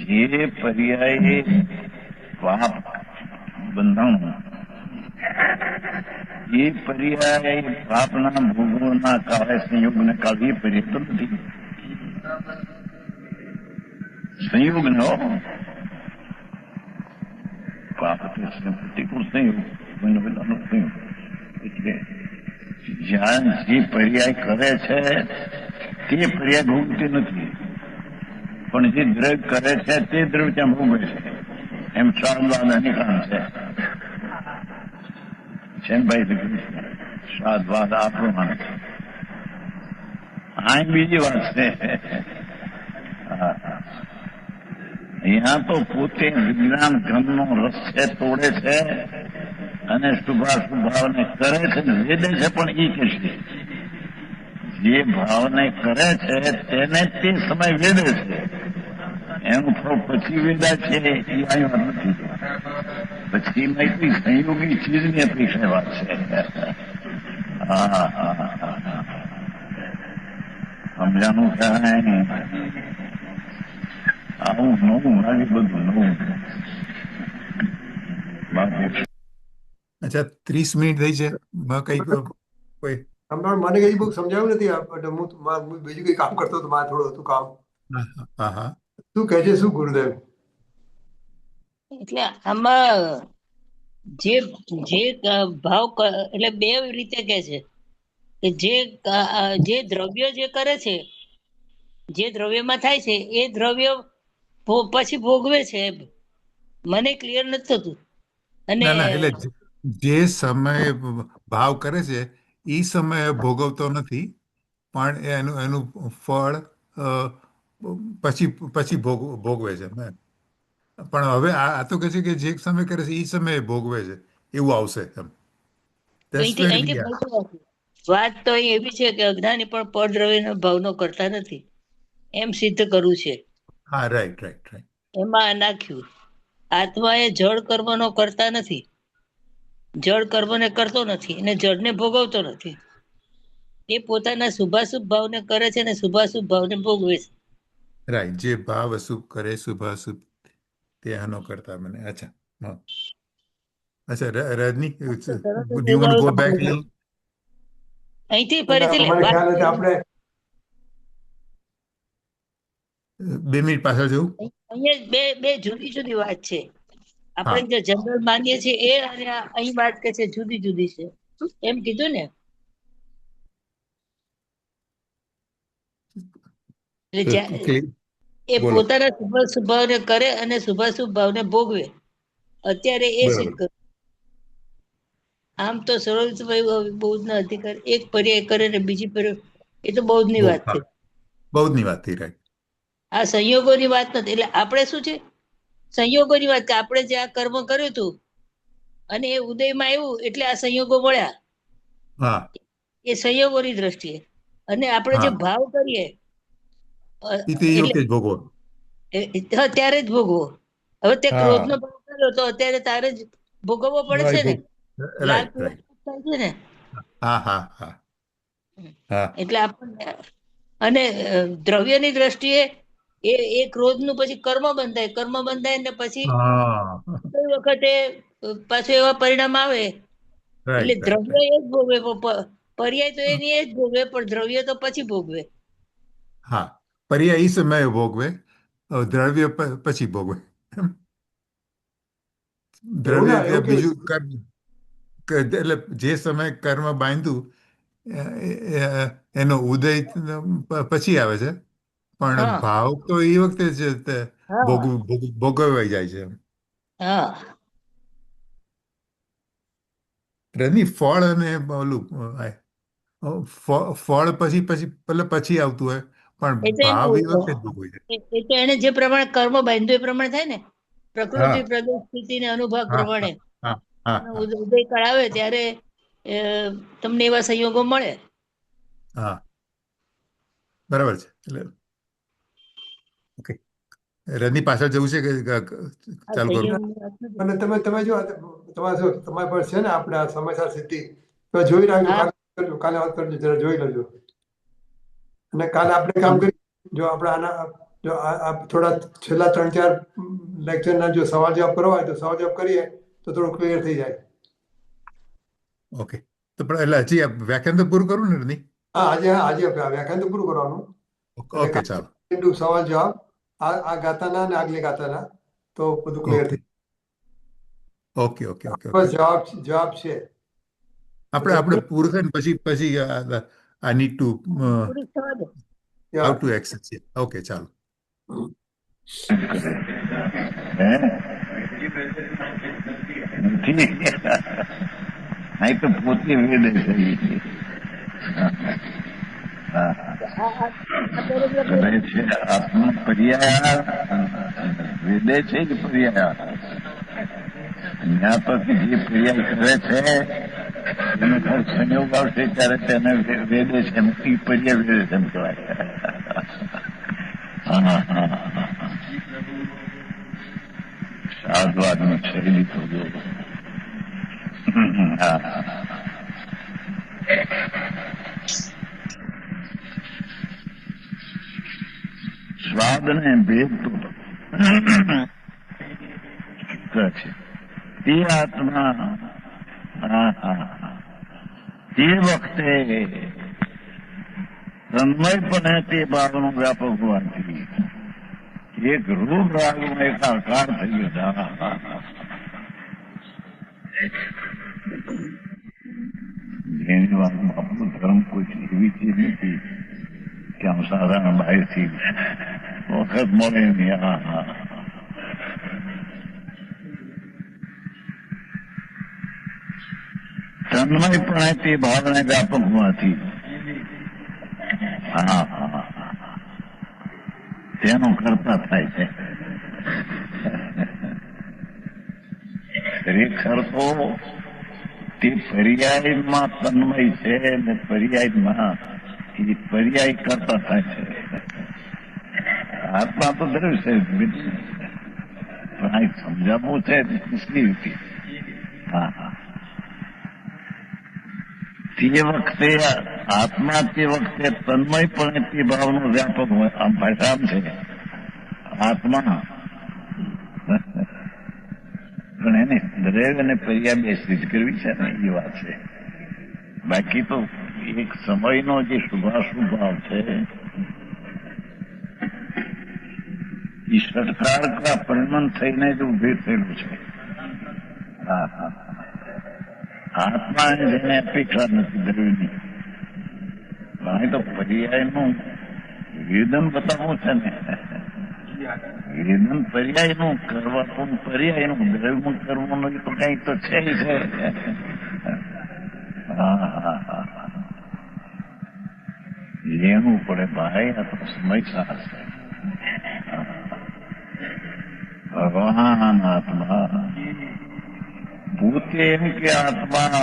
Speaker 5: જે પર્યાય પાપ બંધાણું, એ પર્યાય પાપના ભોગવના કાળે સંયોગને કાળે એ પર્યાય તો નથી, સંયોગ ને પાપ પ્રતિકૂળ સંયોગ સંયોગ. એટલે જ્યાં જે પર્યાય કરે છે તે પર્યાય ભોગવતી નથી, પણ જે દ્રવ્ય કરે છે તે દ્રવ્ય ત્યાં ભોગવે છે. એમ સ્વાદવાદ અનિકાન છે ને ભાઈ? સ્વાદવાદ આપણો માને છે. આ બીજી વાત છે. અહીંયા તો પોતે વિજ્ઞાન ઘનનો રસ છે, તોડે છે અને શુભાશુભ ભાવને કરે છે ને વેદે છે. પણ એ કે છે જે ભાવને કરે છે તેને તે સમય વેદે છે, એનું ફળ પછી વેદા છે, એ આવી વાત નથી. પછી માહિતી સંયોગી ચીજની અપેક્ષા વાત છે. સમજાનું કાંઈ આવું નવું લાગે, બધું નવું.
Speaker 2: અચ્છા, 30 મિનિટ થઈ છે. કઈ કોઈ
Speaker 1: મને કઈ બહુ સમજાયું નથી. હું બીજું કઈ કામ કરતો હતો, મારે થોડું હતું કામ.
Speaker 2: હા હા,
Speaker 1: શું કહે છે? શું ગુરુદેવ?
Speaker 6: એટલે આમાં જે જે ભાવ એટલે બે રીતે કે છે કે જે દ્રવ્ય જે કરે છે, જે દ્રવ્યમાં થાય છે એ દ્રવ્ય પછી ભોગવે છે. મને ક્લિયર નથી થતું. અને
Speaker 2: એટલે જે સમયે ભાવ કરે છે એ સમયે ભોગવતો નથી, પણ એનું ફળ પછી પછી ભોગવે છે. પણ હવે આ તો કહે છે કે જે સમય કરે છે એ સમયે ભોગવે છે, એવું આવશે એમ.
Speaker 6: વાત તો અહીં એવી છે કે અજ્ઞાની પણ પરદ્રવ્યના ભાવનો કરતા નથી, એમ સિદ્ધ કરવું છે.
Speaker 2: હા, રાઈટ રાઈટ રાઈટ.
Speaker 6: એમાં નાખ્યું આત્મા એ જળ કર્મનો કરતા નથી, જળ કર્મને કરતો નથી અને જળને ભોગવતો નથી. એ પોતાના શુભાશુભ ભાવને કરે છે અને શુભાશુભ ભાવને ભોગવે છે.
Speaker 2: રાઈટ, જે ભાવ અશુભ કરે શુભાશુભ તે આનો કરતા મને. અચ્છા, હા. અચ્છા, રજની, do you want to go back a little?
Speaker 6: અહીંથી ફરીથી
Speaker 1: મને ખ્યાલ નથી આપણે
Speaker 2: 2 મિનિટ પાછળ જવું.
Speaker 6: અહીંયા બે જુદી જુદી વાત છે. આપણે જે જનરલ માનીએ છીએ એ અને અહીં વાત કે છે જુદી જુદી છે, એમ કીધું ને. એ પોતાના શુભાશુભ ભાવને કરે અને શુભાશુભ ભાવને ભોગવે. અત્યારે એ સિદ્ધ કરે. આમ તો સરળ બૌદ્ધના અધિકાર એક પર્યાય કરે ને બીજી પર્યાય, એ તો બૌદ્ધની વાત છે.
Speaker 2: બૌદ્ધની વાત થઈ, રાઈટ.
Speaker 6: આ સંયોગોની વાત નથી. એટલે આપણે શું છે, સંયોગોની વાત કે આપણે જે આ કર્મ કર્યું હતું અને એ ઉદયમાં આવ્યું એટલે આ સંયોગો મળ્યા, એ સંયોગોની દ્રષ્ટિએ. અને આપણે જે ભાવ કરીએ ત્યારે જ ભોગવો. હવે તે ક્રોધનો ભાવ કર્યો તો અત્યારે તારે જ ભોગવવો પડે છે ને. એટલે આપણને અને દ્રવ્યની દ્રષ્ટિએ એ ક્રોધ નું પછી કર્મ બંધાય ને પછી કઈ વખતે પાછું એવા પરિણામ આવે એટલે દ્રવ્ય એ જ ભોગવે, પર્યાય તો એની એ જ ભોગવે, પણ દ્રવ્ય તો પછી ભોગવે.
Speaker 2: હા, પર્યાય એ સમયે ભોગવે, દ્રવ્ય પછી ભોગવે. દ્રવ્ય બીજું કર્મ, એટલે જે સમયે કર્મ બાંધ્યું એનો ઉદય પછી આવે છે, પણ ભાવ તો એ વખતે જ ભોગવાઈ જાય છે. રજની, ફળ અને ઓલું ફળ પછી આવતું હોય, પણ ભાવ એ વખતે જ ભોગવાઈ જાય.
Speaker 6: એ તો એને જે પ્રમાણે કર્મ બાંધ્યું એ પ્રમાણે થાય ને. પ્રકૃતિ પ્રદેશ સ્થિતિ ને અનુભવ પ્રમાણે ઉદય કરાવે ત્યારે તમને એવા સંયોગો મળે.
Speaker 2: હા, બરાબર છે. એટલે ઓકે, રજની પાછળ જવું છે કે ચાલુ કરું?
Speaker 1: અને તમે જો તમારી પર છે ને આપણે આ સમયસાર સિદ્ધિ તો જોઈ રાખજો, કાલે વાત કરજો, જરા જોઈ લેજો. અને કાલે આપણે કામ કરી, જો આપણે આના જો આ થોડા છેલ્લા 3-4 લેક્ચરના જો સવાલ જવાબ કરવા હોય તો સવાલ જવાબ કરીએ તો થોડું ક્લિયર થઈ જાય.
Speaker 2: ઓકે, તો પણ એટલે હજી વ્યાખ્યાન તો પૂરું કરું ને રજની?
Speaker 1: હા, આજે વ્યાખ્યાન તો પૂરું કરવાનું.
Speaker 2: ઓકે, ચાલો.
Speaker 1: સવાલ જવાબ આ ગાતાના અને આગલી ગાતાના તો બધું ક્લિયર થઈ જાય.
Speaker 2: Okay okay okay.
Speaker 1: જવાબ છે
Speaker 2: આપણે પૂરું થાય ને પછી I need to how to access. Okay, ચાલો.
Speaker 5: નહીં તો પોતે વેદે છે. આત્મા પર્યાય વેદે છે કે પર્યાય ત્યાં પછી જે પર્યાય કરે છે એને સંયોગ આવશે ત્યારે તેને વેદે છે, એ પર્યાય વેદે છે એમ કહેવાય. સાધવાદની શૈલી તો જો સ્વાદ ને ભેદ તો છે તે આત્મા તે વખતે તન્મયપણે તે ભાવનો વ્યાપક હોવાથી એક રૂપ રાગમાં એક આકાર થઈ ગયો. એની વાત આપણું ધર્મ કોઈ એવી ચીજ નથી કે આમ સાધારણ બહારથી વખત મળે નહીં. તન્મયપણે તે ભાવને વ્યાપક હોવાથી તેનો કરતા થાય છે. ખરેખર તો તે પર્યાયમાં તન્મય છે ને પર્યાયમાં એ પર્યાય કરતા થાય છે. આત્મા તો દ્રવ્ય છે, પણ આ સમજાવવું છે મુશ્કેલ હતી. તે વખતે આત્મા તે વખતે તન્મયપણે તે ભાવનો વ્યાપક હોય. આમ ભાષા આમ છે આત્મા, પણ એને દ્રવ્ય અને પર્યા બે સિદ્ધ કરવી છે ને એ વાત છે. બાકી તો એક સમયનો જે શુભાશુભ ભાવ છે એ ષટકાર પરિણામ થઈને જ ઉભી થયેલું છે. આત્મા જેને અપેક્ષા નથી દ્રવ્યની, અહીં તો પર્યાયનું વેદન બતાવવું છે ને. વેદન પર્યાયનું કરવાનું, પર્યાયનું દ્રવ્યનું કરવાનું તો કઈ તો છે છે. લેવું પડે ભાઈ, આ તો સમય સાર છે. ભગવાન આત્મા પોતે એમ કે આત્મા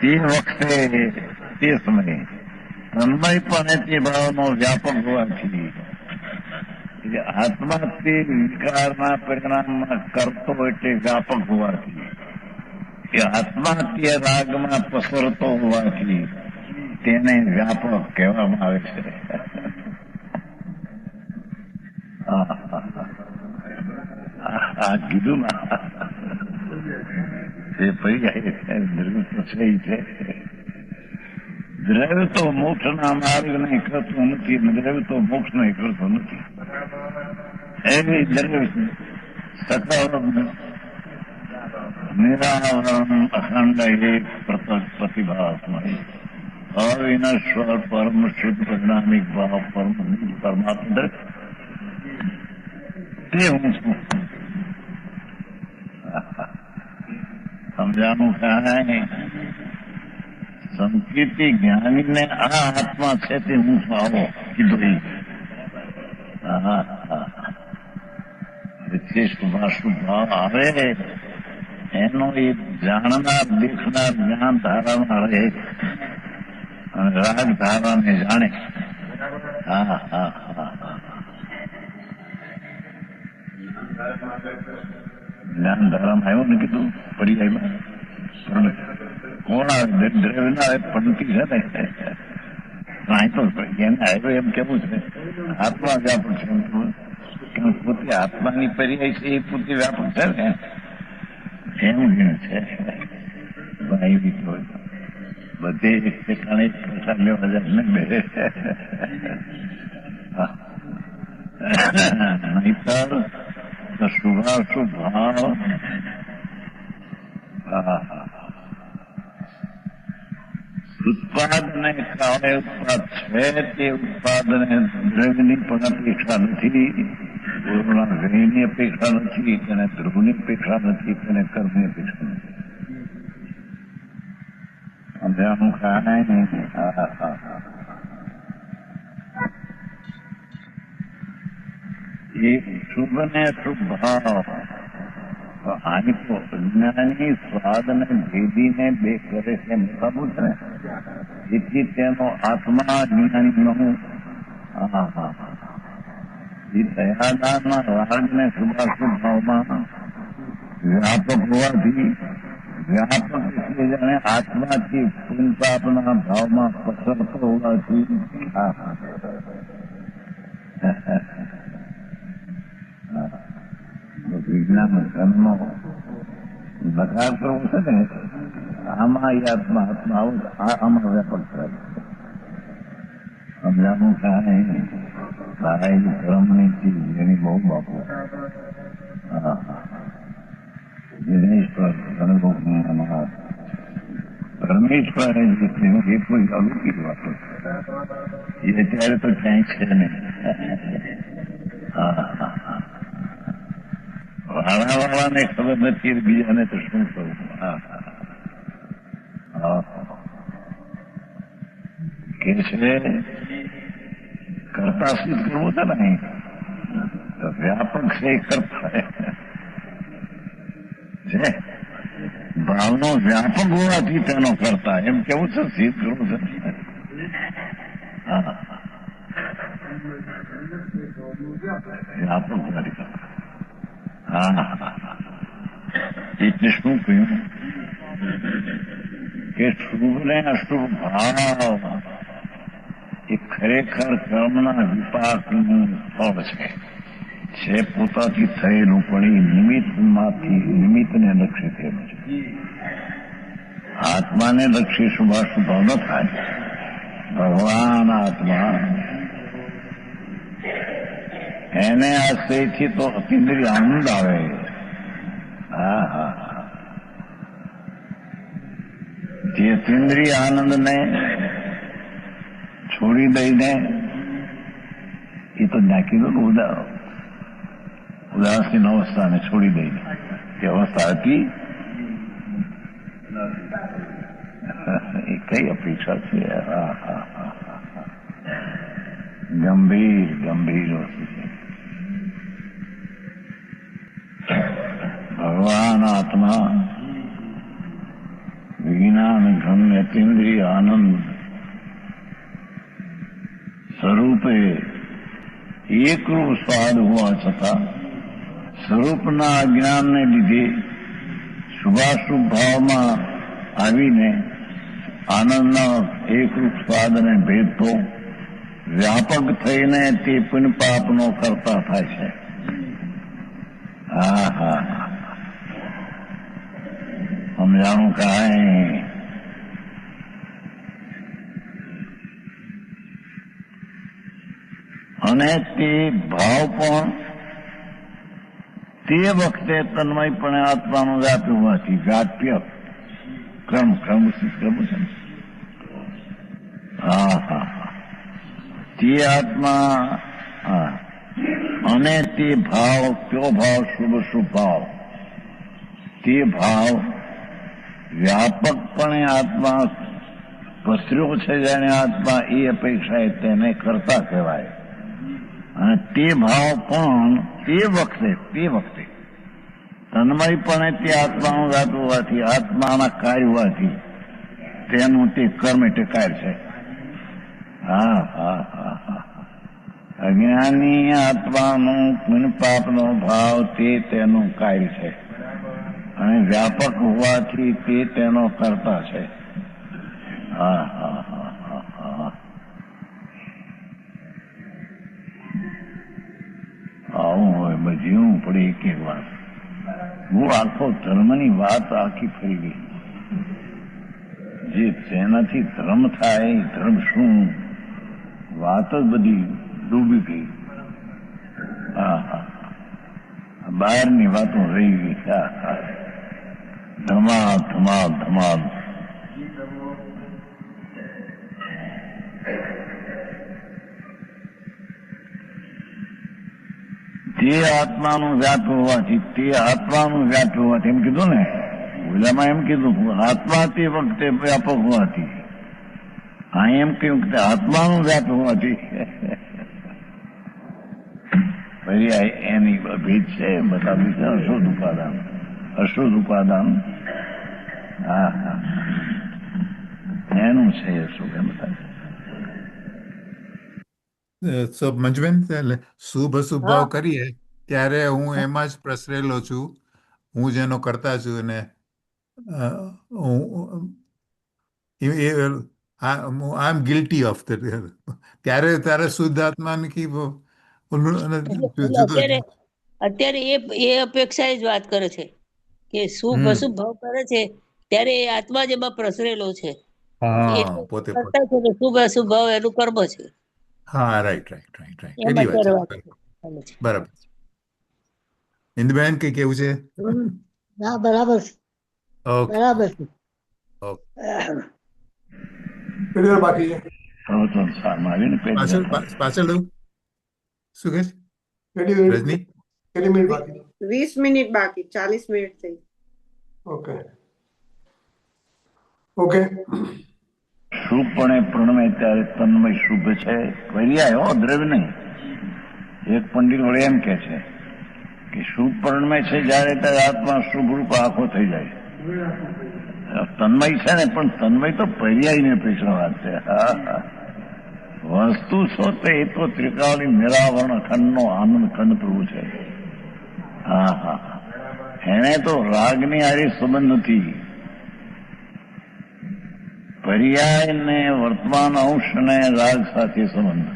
Speaker 5: તે વખતે તે સમયે તન્મયપણે તે ભાવનો વ્યાપક હોવાથી આત્મા તે વિકારના પરિણામમાં કરતો એટલે વ્યાપક હોવાથી, એ આત્મા તે રાગમાં પસરતો હોવાથી તેને વ્યાપક કહેવામાં આવે છે. આ કીધું ના એ પર્યાય દ્રવ્ય તો છે. દ્રવ્ય તો મોક્ષના માર્ગને કરતું નથી, દ્રવ્ય તો મોક્ષને કરતું નથી. એવી દ્રવ્ય સકળ નિરાવરણ અખંડ એક પ્રતિભાસમય અવિનશ્વર પરમ શુદ્ધ પરિણામિક ભાવ પરમાત્મા તે હું છું. સમજાનું કાંઈ સંકેતી જ્ઞાનીને આ આત્મા છે તે હું છું આવો કીધું. શુભાશુભ ભાવ આવે એનો એ જાણનાર દેખનાર જ્ઞાન ધારામાં રહે અને રાગ ધારાને જાણે. જ્ઞાન ધારામાં આવ્યો ને કીધું પર્યાયમાં કોણ આવે દ્રવ્યના પંક્તિ છે ને અહીં તો એને આવ્યો એમ કેવું છે આત્મા વ્યાપક છે. પોતે આત્માની પર્યાય છે એ પોતે વ્યાપક છે ને એમ છે. એવી તો બધે એક ઠેકાણે પૈસા લેવા જાય ને બે નહીતર શુભાશુભ ભાવ ઉત્પાદને કાળે ઉત્પાદ છે તે ઉત્પાદને દ્રવ્યની પણ અપેક્ષા નથી, પૂર્ણ વ્યયની અપેક્ષા નથી, તેને ધ્રુવની અપેક્ષા નથી, તેને કર્મની અપેક્ષા નથી. સમજાનું કાંઈ નહીં. એક શુભ ને શુભ ભાવ આની તો અજ્ઞાની સ્વાદ ને ભેદીને બે કરે છે બરાબર છે ને. જેથી તેનો આત્મા જ્ઞાની નો એ દયાદાના રાગ ને શુભાશુભ ભાવમાં વ્યાપક હોવાથી વ્યાપક એટલે જાણે આત્માથી પુણ્યપાપના ભાવમાં પસરતો હોવાથી વિજ્ઞાન કર્મનો બગાડ કરવો છે ને આમાં એ આત્મા આમાં વ્યાપક થાય. સમજાનું કાંઈ સારાઈ કર્મની ચીજ એની બહુ બાપુ પરમેશ્વર એ કોઈ અલૌકિક વાતો એ અત્યારે તો ક્યાંય છે નહીં. વાળાવાળાને ખબર નથી બીજાને તો શું કરવું. કે છે કરતા સિદ્ધ કરવું છે ને વ્યાપક છે એ કરતા છે ભાવનો વ્યાપક હોવાથી તેનો કરતા એમ કેવું છે સિદ્ધ કરવું છે. વ્યાપક હોવાથી કરતા. એટલે શું કહ્યું કે શુભ ને અશુભ ભાવ એ ખરેખર કર્મના વિપાકનું ફળ છે પોતાથી થયેલું, પણ એ નિમિત્તને લક્ષી થયેલું છે. આત્માને લક્ષી શુભાશુભ ભાવ ન થાય. ભગવાન આત્મા એને આશ્રયથી તો અતિન્દ્રિય આનંદ આવે. હા હા, જે અતિન્દ્રિય આનંદને છોડી દઈને એ તો નાખી દો ઉદાસીન અવસ્થાને છોડી દઈને તે અવસ્થા હતી એ કઈ અપેક્ષા છે? ગંભીર ગંભીર વસ્તુ છે. ભગવાન આત્મા વિજ્ઞાન ઘન અતિન્દ્રિય આનંદ સ્વરૂપે એકરૂપ સ્વાદ હોવા છતાં સ્વરૂપના અજ્ઞાનને લીધે શુભાશુભ ભાવમાં આવીને આનંદના એકરૂપ સ્વાદ અને ભેદ તો વ્યાપક થઈને તે પુણ્ય પાપનો કરતા થાય છે. હા હા, સમજાણું કાંઈ? અને તે ભાવ પણ તે વખતે તન્મયપણે આત્માનું વ્યાપ્ય હોવાથી વ્યાપ્ય ક્રમ છે. હા હા, તે આત્મા અને તે ભાવ, કયો ભાવ? શુભ શુભ ભાવ. તે ભાવ વ્યાપકપણે આત્મા પસર્યો છે. જેને આત્મા એ અપેક્ષા તેને કરતા કહેવાય. અને તે ભાવ પણ તે વખતે તન્મયપણે તે આત્માનું વ્યાપ હોવાથી, આત્માના કાર્ય હોવાથી તેનું તે કર્મ એટલે કાર્ય છે. હા હા હા હા, અજ્ઞાની આત્માનું પુણ્ય પાપનો ભાવ તે તેનું કાર્ય છે અને વ્યાપક હોવાથી તે તેનો કરતા છે. હા હા હા હા હા, આવું હોય બજીવું પડે એક એક વાત. હું આખો ધર્મની વાત આખી ફરી ગઈ. જે તેનાથી ધર્મ થાય, ધર્મ શું, વાત જ બધી ડૂબી ગઈ. હા હા, બહારની વાતો રહી ગઈ. હા હા, ધમાલ ધમાલ ધમાલ. તે આત્માનું વ્યાપ હોવાથી એમ કીધું ને, ઓલામાં એમ કીધું આત્મા તે વખતે વ્યાપક હોવાથી, હા એમ કહ્યું કે આત્માનું વ્યાપ હોવાથી. ફરી એની ભેદ છે બધા બીજા અશુદ્ધ ઉપાદાન. હા હા, એનું છે શું એમ થાય.
Speaker 2: મંજુબેન, શુભ અશુભ ભાવ કરીએ ત્યારે હું એમાં જ પ્રસરેલો છું. હું જેનો કરતા છું અને આઈ એમ ગિલ્ટી ઓફ ત્યારે શુદ્ધ આત્માની
Speaker 6: અત્યારે એ અપેક્ષા જ વાત કરે છે કે શુભ અશુભ ભાવ કરે છે ત્યારે એ આત્મા જ એમાં પ્રસરેલો છે.
Speaker 2: પોતે
Speaker 6: શુભ અશુભ ભાવ એનું કર્મ છે.
Speaker 2: હા, રાઈટ. એટલી વાત છે. બરાબર. ઇન્દુબેન કઈ કેવું છે?
Speaker 3: ના, બરાબર છે.
Speaker 2: ઓકે,
Speaker 3: બરાબર છે.
Speaker 1: કેટલી વાર બાકી છે?
Speaker 2: પાછળ દઉં શું કે રજની?
Speaker 1: કેટલી મિનિટ બાકી?
Speaker 4: 20 મિનિટ બાકી. 40 મિનિટ થઈ.
Speaker 1: ઓકે.
Speaker 5: શુભપણે પ્રણમે ત્યારે તન્મય શુભ છે. પર્યાય દ્રવ્ય નહીં. એક પંડિત વડે એમ કે છે કે શુભ પ્રણમે છે જયારે ત્યારે આત્મા શુભ રૂપ આખો થઈ જાય. તન્મય છે ને, પણ તન્મય તો પર્યાયની અપેક્ષા વાત છે. હા હા, વસ્તુ છો તો એ તો ત્રિકાળી નિરાવરણ ખંડનો આનંદ ખંડ પ્રભુ છે. હા હા, એને તો રાગની હારી સંબંધ નથી. પર્યાય ને વર્તમાન અંશ ને રાગ સાથે સંબંધ.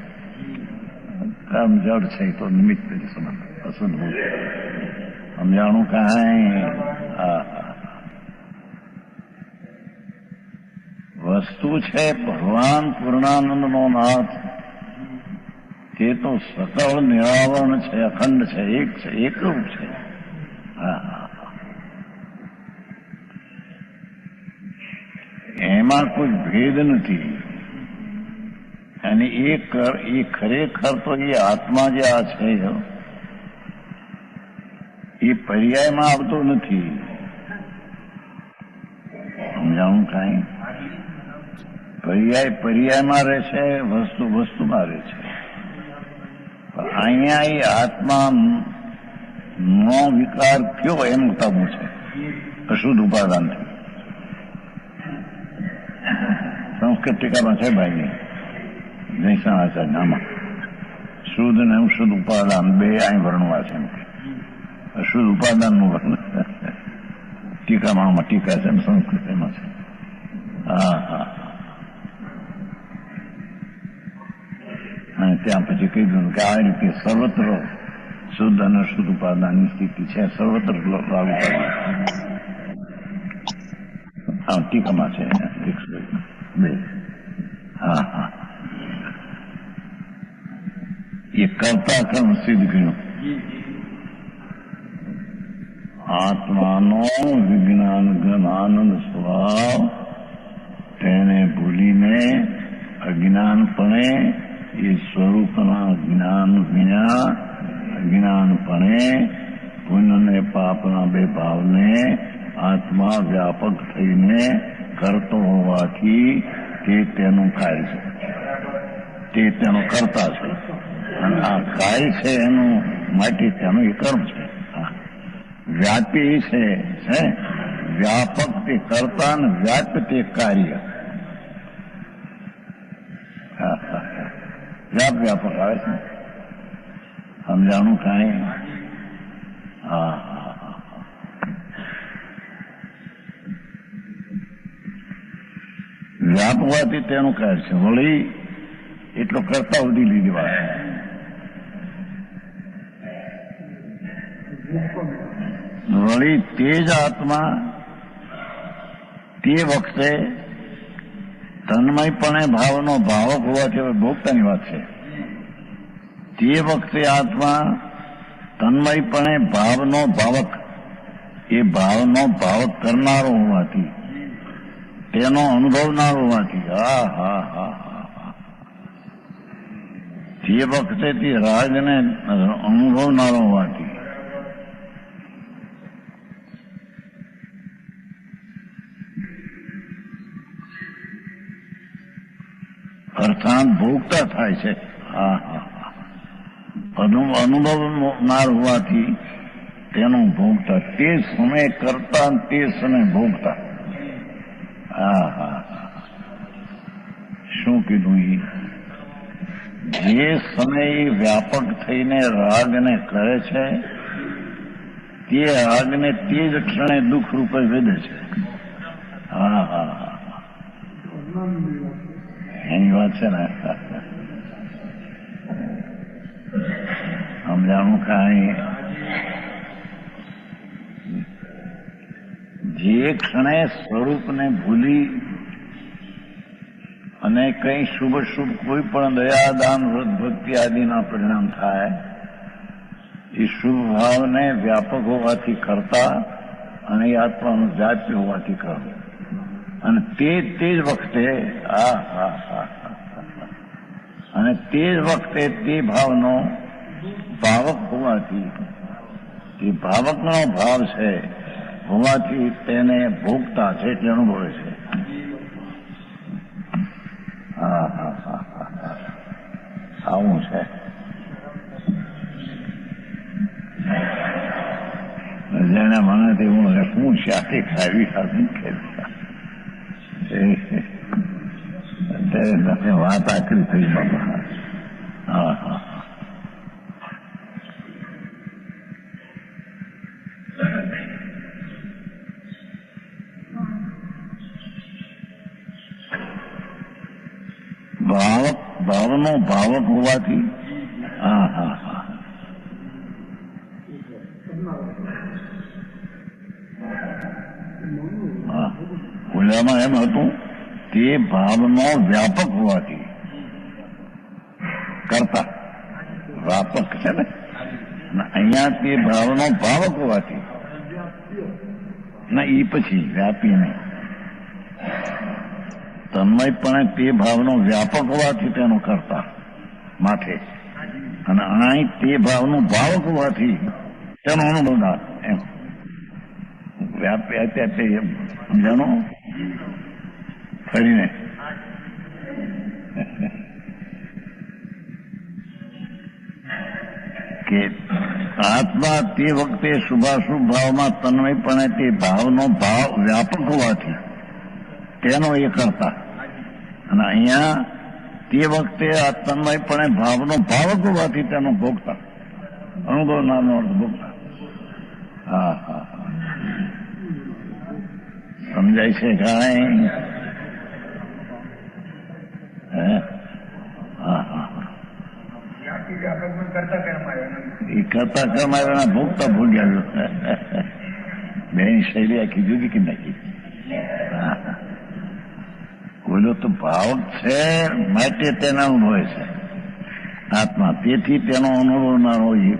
Speaker 5: કર્મ જડ છે તો નિમિત્ત સંબંધ અશુદ્ધ ભૂત સમજાણું કાંઈ. વસ્તુ છે ભગવાન પૂર્ણાનંદનો નાથ, તે તો સકળ નિરાવરણ છે, અખંડ છે, એક છે, એકરૂપ છે. એમાં કોઈ ભેદ નથી. અને એ ખરેખર તો એ આત્મા જે આ છે એ પર્યાયમાં આવતો નથી. સમજાવું કાંઈ? પર્યાયમાં રહે છે, વસ્તુમાં રહે છે. અહીંયા એ આત્મા નો વિકાર કયો એમ મુતાબું છે, અશુદ્ધ ઉપાદાનથી. સંસ્કૃત ટીકામાં છે ભાઈ જયસાણાચાર્યનામાં શુદ્ધ ને અશુદ્ધ ઉપાદાન બે અહીં વર્ણવા છે. અશુદ્ધ ઉપાદાનનું વર્ણન ટીકામાં ટીકા છે, સંસ્કૃતિમાં છે. હા. અને ત્યાં પછી કીધું કે આ રીતે સર્વત્ર શુદ્ધ અને અશુદ્ધ ઉપાદાનની સ્થિતિ છે, સર્વત્ર લાગુ પડે. હા, ટીકામાં છે 102. હા. એ કરતા કર્મ સિદ્ધ કર્યું. આત્માનો વિજ્ઞાન ઘન આનંદ સ્વભાવ તેને ભૂલીને અજ્ઞાનપણે એ સ્વરૂપના જ્ઞાન વિના અજ્ઞાનપણે પુણ્ય ને પાપના બે ભાવને આત્મા વ્યાપક થઈને કરતો હોવાથી તે તેનું કાર્ય છે, તે તેનો કરતા છે. અને આ કાર્ય છે એનું માટે તેનું એ કર્મ છે. વ્યાપી છે, વ્યાપક તે કરતા ને વ્યાપ તે કાર્ય. વ્યાપક આવે છે. સમજાણું કાંઈ? હા. વ્યાપ હોવાથી તેનું કાર્ય છે. વળી એટલો કરતા સુધી લીધી વાત. વળી તે જ આત્મા તે વખતે તન્મયપણે ભાવનો ભાવક હોવાથી, હવે ભોગતાની વાત છે, તે વખતે આત્મા તન્મયપણે ભાવનો ભાવક, એ ભાવનો ભાવક કરનારો હોવાથી, તેનો અનુભવનારો હોવાથી, તે વખતે તે રાગને અનુભવનારો હોવાથી અર્થાત ભોગતા થાય છે. અનુભવનાર હોવાથી તેનું ભોગતા, તે સમય કરતા તે સમય ભોગતા. શું કીધું? જે સમય વ્યાપક થઈને રાગને કરે છે તે રાગને તે જ ક્ષણે દુઃખ રૂપે વેદે છે. એની વાત છે ને. સમજાણું કાંઈ? જે ક્ષણે સ્વરૂપને ભૂલી અને કંઈ શુભ કોઈ પણ દયા, દાન, વ્રત, ભક્તિ આદિના પરિણામ થાય, એ શુભ ભાવને વ્યાપક હોવાથી કરતા અને એ આત્માનું જાત્ય હોવાથી કરવું. અને તે જ વખતે અને તે જ વખતે તે ભાવનો ભાવક હોવાથી, તે ભાવકનો ભાવ છે હોવાથી તેને ભોગતા છે એટલે અનુભવે છે. આવું છે. જેને મને તેવું હું શાથી ખાવી અત્યારે વાત આખરી થઈ બાપા. ભાવનો ભાવક હોવાથી હા હા હા હા ઓલામાં એમ હતું તે ભાવનો વ્યાપક હોવાથી કરતા વ્યાપક છે ને અહીંયા તે ભાવનો ભાવક હોવાથી ના એ પછી વ્યાપી નહીં તન્મયપણે તે ભાવનો વ્યાપક હોવાથી તેનો કરતા માથે અને અહીં તે ભાવનું ભાવક હોવાથી તેનો અનુભવદાર એમ વ્યાપ્યા ત્યાં સમજાણો ફરીને કે આત્મા તે વખતે શુભાશુભ ભાવમાં તન્મયપણે તે ભાવનો ભાવ વ્યાપક હોવાથી તેનો એ કરતા અને અહીંયા તે વખતે આ તન્મયપણે ભાવનો ભાવક હોવાથી તેનો ભોગતા અનુભવ નામનો અર્થ ભોગતા હા હા હા સમજાય છે કાંઈ હા હા એ કરતા કર્મ આવ્યા ભોગતા ભોગ્યા બેની શૈલી આખી જુદી કે નાખી બોલો તો ભાવક છે માટે તેના અનુભવે છે આત્મા તેથી તેનો અનુભવ ના હોય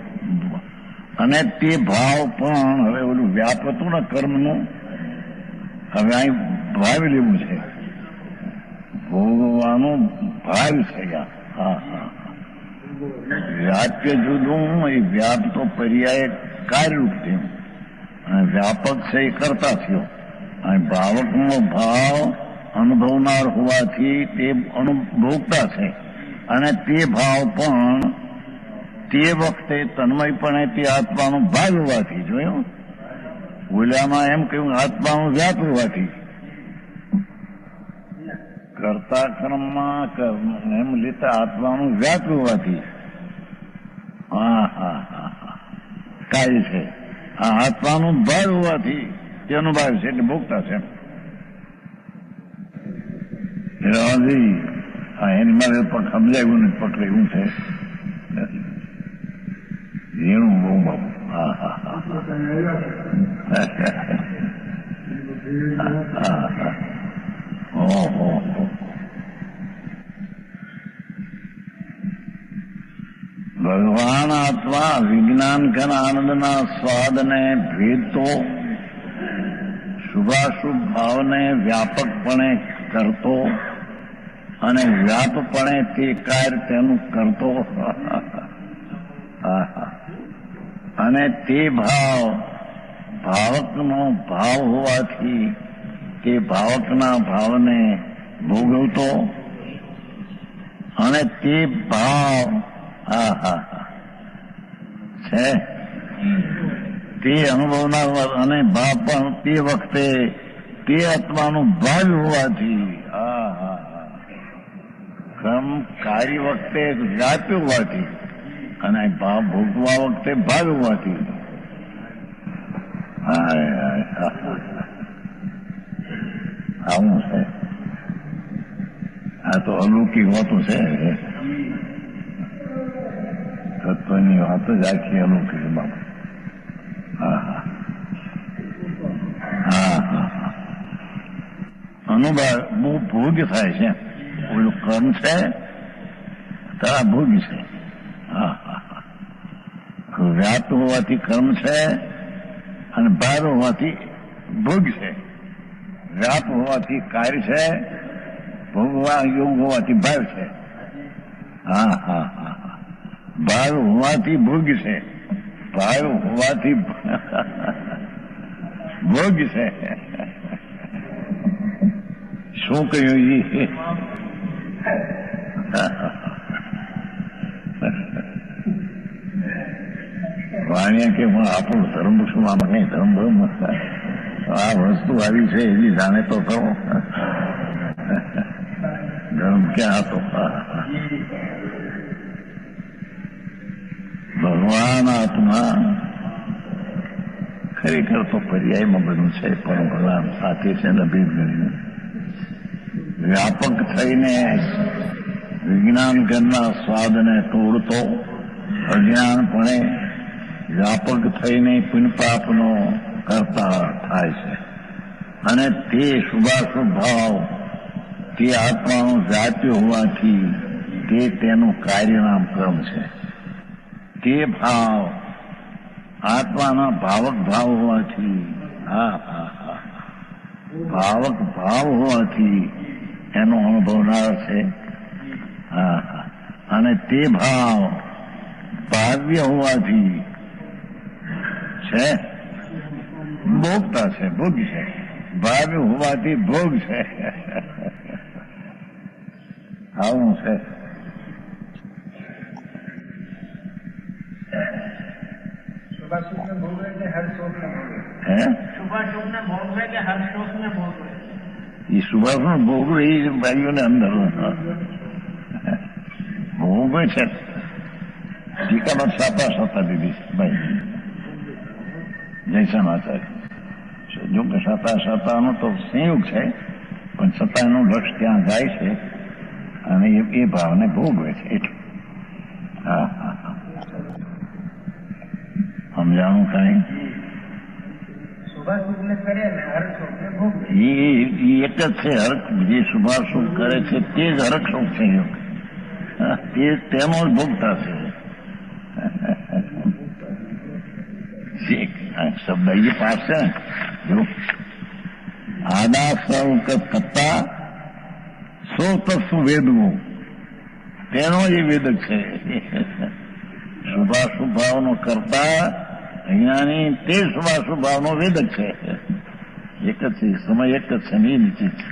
Speaker 5: અને તે ભાવ પણ હવે ઓલું વ્યાપ હતું ને કર્મનું હવે અહીં ભાવી લેવું છે ભોગવાનું ભાવ છે હા હા વ્યાપ્ય જુદું એ વ્યાપ તો પર્યાય કાર્યરૂપ થયું અને વ્યાપક છે એ કરતા થયો અને ભાવકનો ભાવ અનુભવનાર હોવાથી તે અનુભોગતા છે અને તે ભાવ પણ તે વખતે તન્મયપણે તે આત્માનો ભાગ હોવાથી જોયું ઓલામાં એમ કહ્યું આત્માનું વ્યાપ હોવાથી કરતા કર્મમાં એમ લેતા આત્માનું વ્યાપ હોવાથી હા હા હા હા કાર્ય છે આ આત્માનું ભાવ હોવાથી તેનો ભાવ છે એટલે ભોગતા છે એની મારે પણ સમજાયું ને પકડાયું છે એનું બહુ બાબુ હા હા હા ઓહો ભગવાન આત્મા વિજ્ઞાન ઘન આનંદના સ્વાદને ભેદતો શુભાશુભ ભાવને વ્યાપકપણે કરતો અને વ્યાપપણે તે કાર્ય તેનું કરતો અને તે ભાવ ભાવકનો ભાવ હોવાથી તે ભાવકના ભાવને ભોગવતો અને તે ભાવ હા હા છે તે અનુભવનાર અને ભાવ પણ તે વખતે તે આત્માનું ભાગ હોવાથી હા હા હા કર્મ કાર્ય વખતે વ્યાપ્ય હોવાથી અને ભાવ ભોગવા વખતે ભાગ હોવાથી આવું છે આ તો અલૌકિક હોતું છે તત્વની વાત જ આખી અલૌકિક બાબત હા હા હા હા અનુભવ બહુ ભોગ થાય છે ઓલું કર્મ છે તારા ભોગ છે હા હા હા વ્યાપ હોવાથી કર્મ છે અને ભાર હોવાથી ભોગ છે વ્યાપ હોવાથી કાર્ય છે ભોગવા યોગ હોવાથી ભાર છે હા હા હા ભાર હોવાથી ભોગ છે ભાર હોવાથી ભોગ છે શું કહ્યું વાણિયા કે આપણું ધર્મ શું આમાં કઈ ધર્મ ભરમ આ વસ્તુ આવી છે એવી જાણે તો થવો ધર્મ ક્યાં હતો ભગવાન આત્મા ખરેખર તો પર્યાયમાં બધું છે પણ ભગવાન સાથે છે ને ભેદ ગણીને વ્યાપક થઈને વિજ્ઞાન કરનાર સ્વાદને તોડતો અજ્ઞાનપણે વ્યાપક થઈને પુણ્યપાપનો કરતા થાય છે, અને તે શુભાશુભ ભાવ તે આત્માનો જાત્ય હોવાથી તે તેનું કાર્યનામ કર્મ છે. તે ભાવ આત્માના ભાવક ભાવ હોવાથી ભાવક ભાવ હોવાથી એનો અનુભવનાર છે. અને તે ભાવ ભાવ્ય હોવાથી છે ભોગતા છે, ભોગ છે. ભાવ્ય હોવાથી ભોગ છે. આવું છે. એ શુભાશુભ ભોગવે એ ભાઈઓને અંદર ભોગવે છે. ટીકામાં સાતા દીધી ભાઈ જયસમાચાર્ય. જો કે સાતાનો તો સંયોગ છે, પણ છતાં એનું લક્ષ્ય ત્યાં જાય છે અને એ ભાવને ભોગવે છે. એટલું સમજાણું કઈ? એ એક જ છે. હરક જે શુભાશુભ કરે છે તે જ હરકશુભ સંયોગ, તે તેનો જ ભોગતા છે. શબ્દ એ પાસ છે ને, જો આદા સૌક થતા સો તસ્વ વેદવું, તેનો જ વેદક છે. શુભાશુભ ભાવનો કરતા જ્ઞાની તે શુભાશુભ ભાવનો વેદક છે. એક જ છે, સમય એક જ છે ને એ નીચે છે.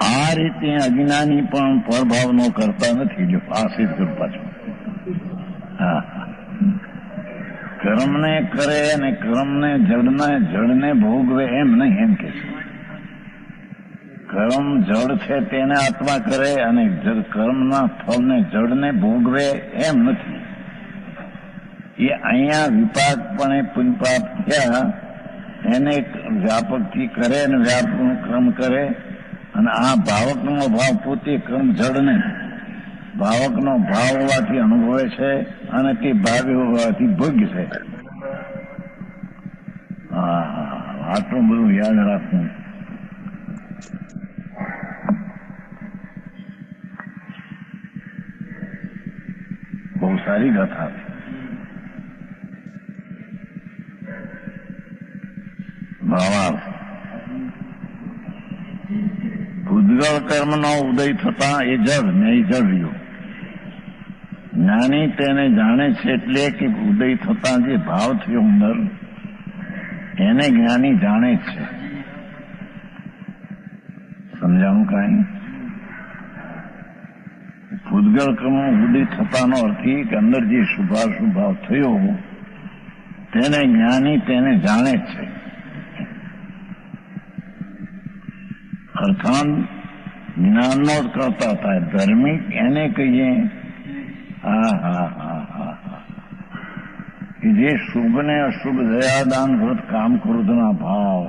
Speaker 5: આ રીતે અજ્ઞાની પણ પરભાવનો કરતા નથી. જો આ સિદ્ધ કરું પાછું. કર્મને કરે અને કર્મને જડને ભોગવે એમ નહીં, એમ કે છે કર્મ જડ છે તેને આત્મા કરે અને કર્મના ફળને જડને ભોગવે એમ નથી. એ અહીંયા વિપાકપણે પુણ્યપાપ થયા એને વ્યાપકથી કરે અને વ્યાપકનું કર્મ કરે, અને આ ભાવકનો ભાવ પોતે કર્મ જડને ભાવકનો ભાવ હોવાથી અનુભવે છે અને તે ભાવ્ય હોવાથી ભોગ્ય છે. આટલું બધું યાદ રાખવું. બહુ સારી ગાથા. ભાવાર્થ ભૂતગળ કર્મનો ઉદય થતા એ જડ ને એ જડ રહ્યો. જ્ઞાની તેને જાણે છે, એટલે કે ઉદય થતા જે ભાવ થયો અંદર એને જ્ઞાની જાણે જ છે. સમજાણું કાંઈ? ભૂતગળ કર્મ ઉદય થતાનો અર્થ એ કે અંદર જે શુભાશુભ ભાવ થયો તેને જ્ઞાની તેને જાણે જ છે. અર્થાત જ્ઞાનનો જ કરતા થાય. ધાર્મિક એને કહીએ કે જે શુભ ને અશુભ દયાદાન વ્રત કામ ક્રોધના ભાવ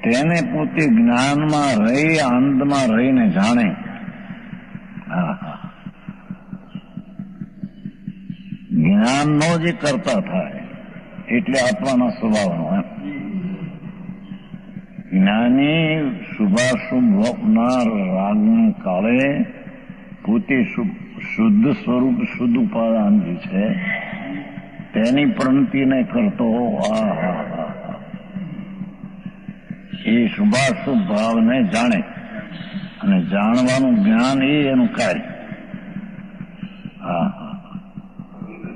Speaker 5: તેને પોતે જ્ઞાનમાં રહી આનંદમાં રહીને જાણે. જ્ઞાનનો જે કરતા થાય એટલે આત્માના સ્વભાવનો. જ્ઞાની શુભાશુભના રાગને કાળે પોતે શુદ્ધ સ્વરૂપ શુદ્ધ ઉપાદાન જે છે તેની પ્રવૃત્તિને કરતો એ શુભાશુભ ભાવને જાણે, અને જાણવાનું જ્ઞાન એ એનું કાર્ય.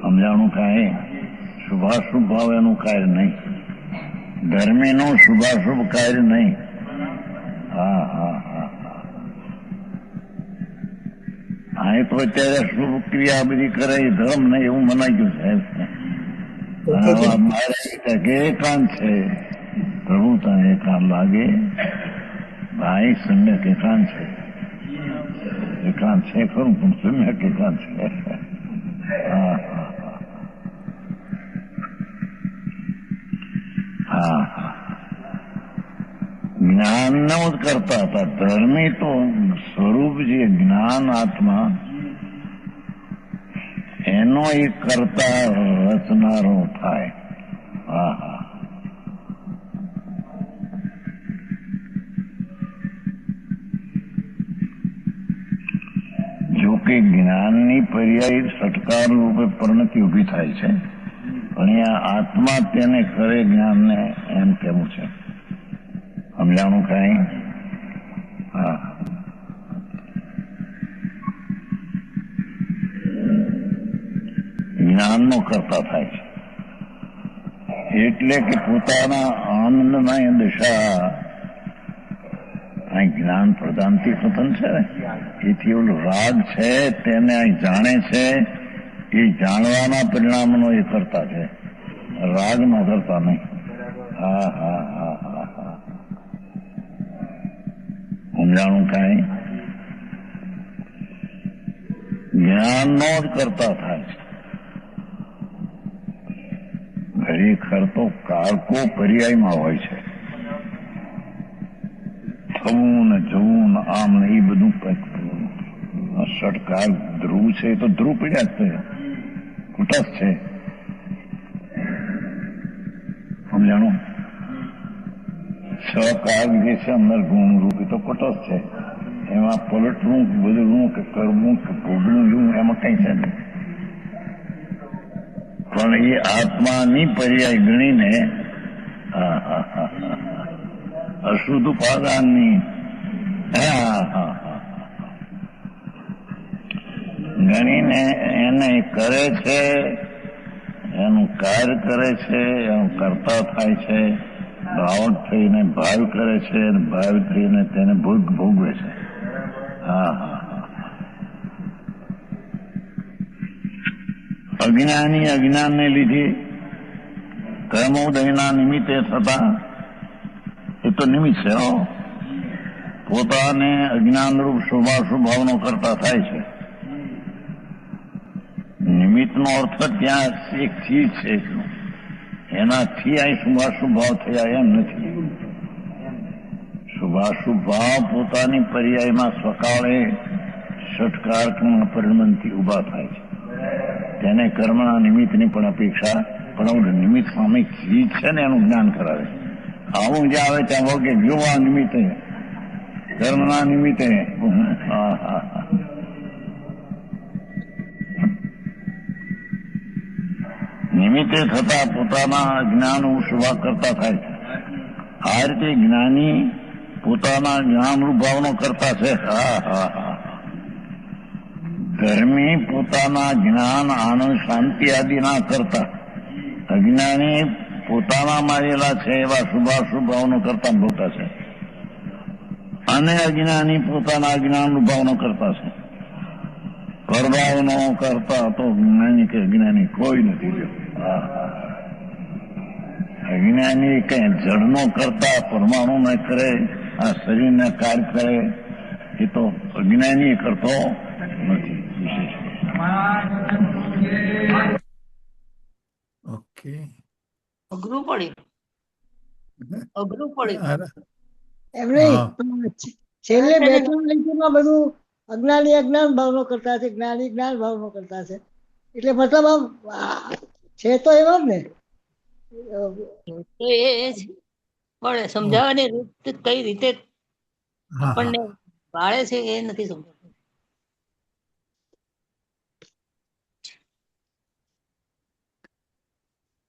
Speaker 5: સમજાણું કાંઈ? શુભાશુભ ભાવ એનું કાર્ય નહીં, ધર્મીનું શુભાશુભ કાર્ય નહીં. અહીં તો અત્યારે શુભ ક્રિયા બધી કરે એ ધર્મ નહીં એવું મનાઈ ગયું છે. એકાંત છે પ્રભુ તને એકાંત લાગે ભાઈ, સંડક એકાંત છે. એકાંત છે ખરું, પણ સમ્યક એકાંત છે. હા હા હા. જ્ઞાનનો જ કરતા હતા. ધર્મી તો સ્વરૂપ જે જ્ઞાન આત્મા એનો એક કરતા રચનારો થાય. હા હા. જો કે જ્ઞાનની પર્યાય સટકાર રૂપે પરિણતિ ઉભી થાય છે, પણ અહીંયા આત્મા તેને કરે જ્ઞાનને એમ કેવું છે. સમજાણું કઈ? હા. જ્ઞાનનો કરતા થાય છે, એટલે કે પોતાના આનંદમય દશા અહીં જ્ઞાન પ્રધાનથી સ્વતંત્ર છે ને, એથી ઓલું રાગ છે તેને અહીં જાણે છે, એ જાણવાના પરિણામનો એ કરતા છે, રાગનો કરતા નહીં. હા હા હા હા હા. સમજાણું કઈ? જ્ઞાનનો જ કરતા થાય છે. ખરેખર તો કારકો પર્યાયમાં હોય છે. થવું ને જવું ને આમ ને એ બધું ષટકાર ધ્રુવ છે, એ તો ધ્રુવ પીડ્યા જ છે, કુટસ્થ છે. સમજાણું? સહકાર જે છે અંદર ગુણ રૂપ એ તો કુટસ્થ છે. એમાં પલટવું, બદલવું કે કરવું કે ભોગવું એવું એમાં કઈ છે નહીં. પણ એ આત્માની પર્યાય ગણીને અશુદ્ધ ઉપાદાનની ગણીને એને કરે છે, એનું કાર્ય કરે છે, એનું કરતા થાય છે, ભાવક થઈને ભાવ કરે છે, ભાવ થઈને તેને ભોગવે છે. હા હા. અજ્ઞાની અજ્ઞાનને લીધે કર્મોદયના નિમિત્તે થતા, એ તો નિમિત્ત છે, પોતાને અજ્ઞાનરૂપ શુભાશુભ ભાવનો કરતા થાય છે. નિમિત્તનો અર્થ ત્યાં એક ચીજ છે, એનાથી અહીં શુભાશુભ ભાવ થયા એમ નથી. શુભાશુભ ભાવ પોતાની પર્યાયમાં સકાળે ષટકારકના પરિણમનથી ઉભા થાય છે. તેને કર્મના નિમિત્તની પણ અપેક્ષા, પણ નિમિત્ત સામે ચીજ છે ને એનું જ્ઞાન કરાવે. આવું જે આવે ત્યાં વગે જો આ નિમિત્તે, કર્મના નિમિત્તે. નિમિત્તે થતા પોતાના જ્ઞાન શુભા કરતા થાય છે. આ રીતે જ્ઞાની પોતાના જ્ઞાનરૂપ ભાવનો કરતા છે. હા હા હા. ધર્મી પોતાના જ્ઞાન, આનંદ, શાંતિ આદિના કરતા, અજ્ઞાની પોતાના મારેલા છે એવા શુભાશુભ ભાવનો કરતા મોટા છે, અને અજ્ઞાની પોતાના અજ્ઞાન ભાવનો કરતા છે. પરભાવનો કરતા તો જ્ઞાની કે અજ્ઞાની કોઈ નથી. અજ્ઞાની કઈ જળનો કરતા પરમાણુ ને કરે, આ શરીરને કાર્ય કરે, એ તો અજ્ઞાની કરતો નથી.
Speaker 2: ઓકે.
Speaker 6: અઘરું પડ્યું.
Speaker 3: એમને છેલ્લે બે ત્રણ લીટીમાં બધું અજ્ઞાની અજ્ઞાન ભાવનો કરતા છે, જ્ઞાની જ્ઞાન ભાવનો કરતા છે. એટલે મતલબ આમ છે તો એવા જ ને.
Speaker 6: તો એ પણ સમજાવવાની રીત કઈ રીતે આપણને વાળે છે એ નથી સમજાતું.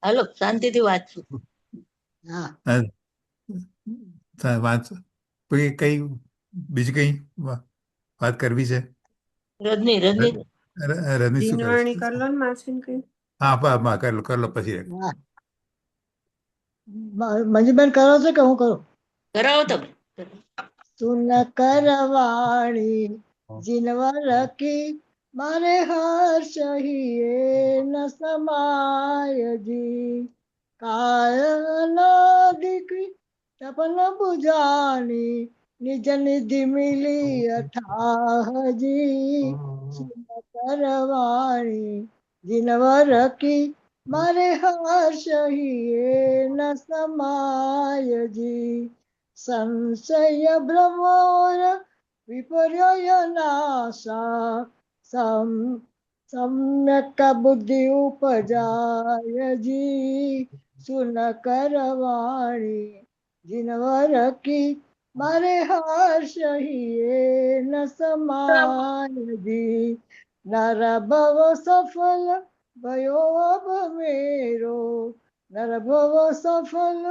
Speaker 6: હાલો શાંતિથી વાંચશું.
Speaker 2: વાંચ. કઈ બીજી કઈ વાત કરવી છે?
Speaker 6: રજની
Speaker 2: રજની શું કરે
Speaker 4: દિનવાણી
Speaker 2: છે?
Speaker 4: કર લો ને માસીન કઈ.
Speaker 2: હા કર લો પછી.
Speaker 3: મંજુબેન કરો છો કે હું કરું?
Speaker 6: કરાવો તમે.
Speaker 3: તું ન કરવાણી જીનવર કી મારે હર્ષ હિએ ન સમાય જી, કાયનો દીકરી તપન બુજાની નિજ નિધિ મિલી અઠાહજી સુન કરવાણી જીનવર કી મારે હર્ષહીએ ન સમાયજી સંશય ભ્રમોર વિપર્ય નાશા सम्यक बुद्धि उपजायजी सुन करवाणी जिनवर की मारे हर्ष हिए न समायजी नर भव सफल भयो अब मेरो नर भव सफल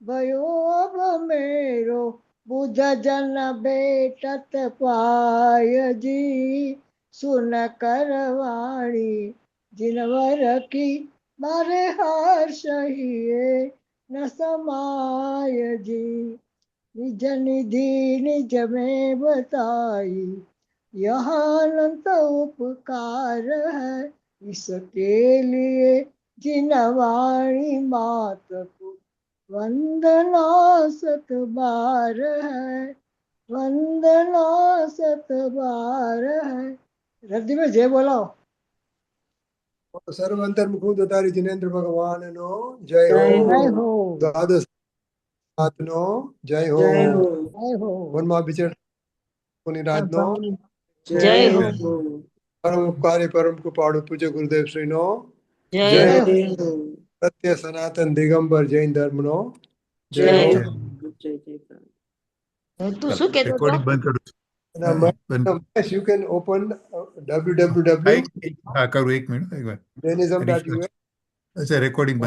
Speaker 3: भयो अब मेरो बुध जन बेटत पायजी सुन करवाणी जिनवर की मारे हर्ष हिए न समायजी निज निधि निज में बताई यह अनंत उपकार है इसके लिए जिनवाणी मात को वंदना सत बार है वंदना सत बार है रद्दी में जय बोलो
Speaker 1: સર્વ અંતર્મુખ દતારી જિનેન્દ્ર ભગવાન નો જય
Speaker 4: જય
Speaker 1: હો
Speaker 3: जय हो
Speaker 1: દ્વાદશ રાત નો જય હો
Speaker 4: જય હો
Speaker 3: जय हो
Speaker 1: વનમાં વિચર કોની રાત નો
Speaker 6: જય હો
Speaker 1: પરમ ઉપકારી પરમ કૃપાળુ પૂજ્ય ગુરુદેવ શ્રી નો
Speaker 6: જય
Speaker 1: જય
Speaker 6: હો
Speaker 4: જય હો
Speaker 1: સત્ય સનાતન દિગંબર જૈન ધર્મ નો જય
Speaker 4: જય
Speaker 1: હો
Speaker 4: હો જય જય
Speaker 6: તું શું કહેતો હતો
Speaker 2: રેકોર્ડિંગ બંધ કરું છું.
Speaker 1: Yes, you can open www.jainism.us.
Speaker 2: કરું 1 મિનિટ. અચ્છા રેકોર્ડિંગ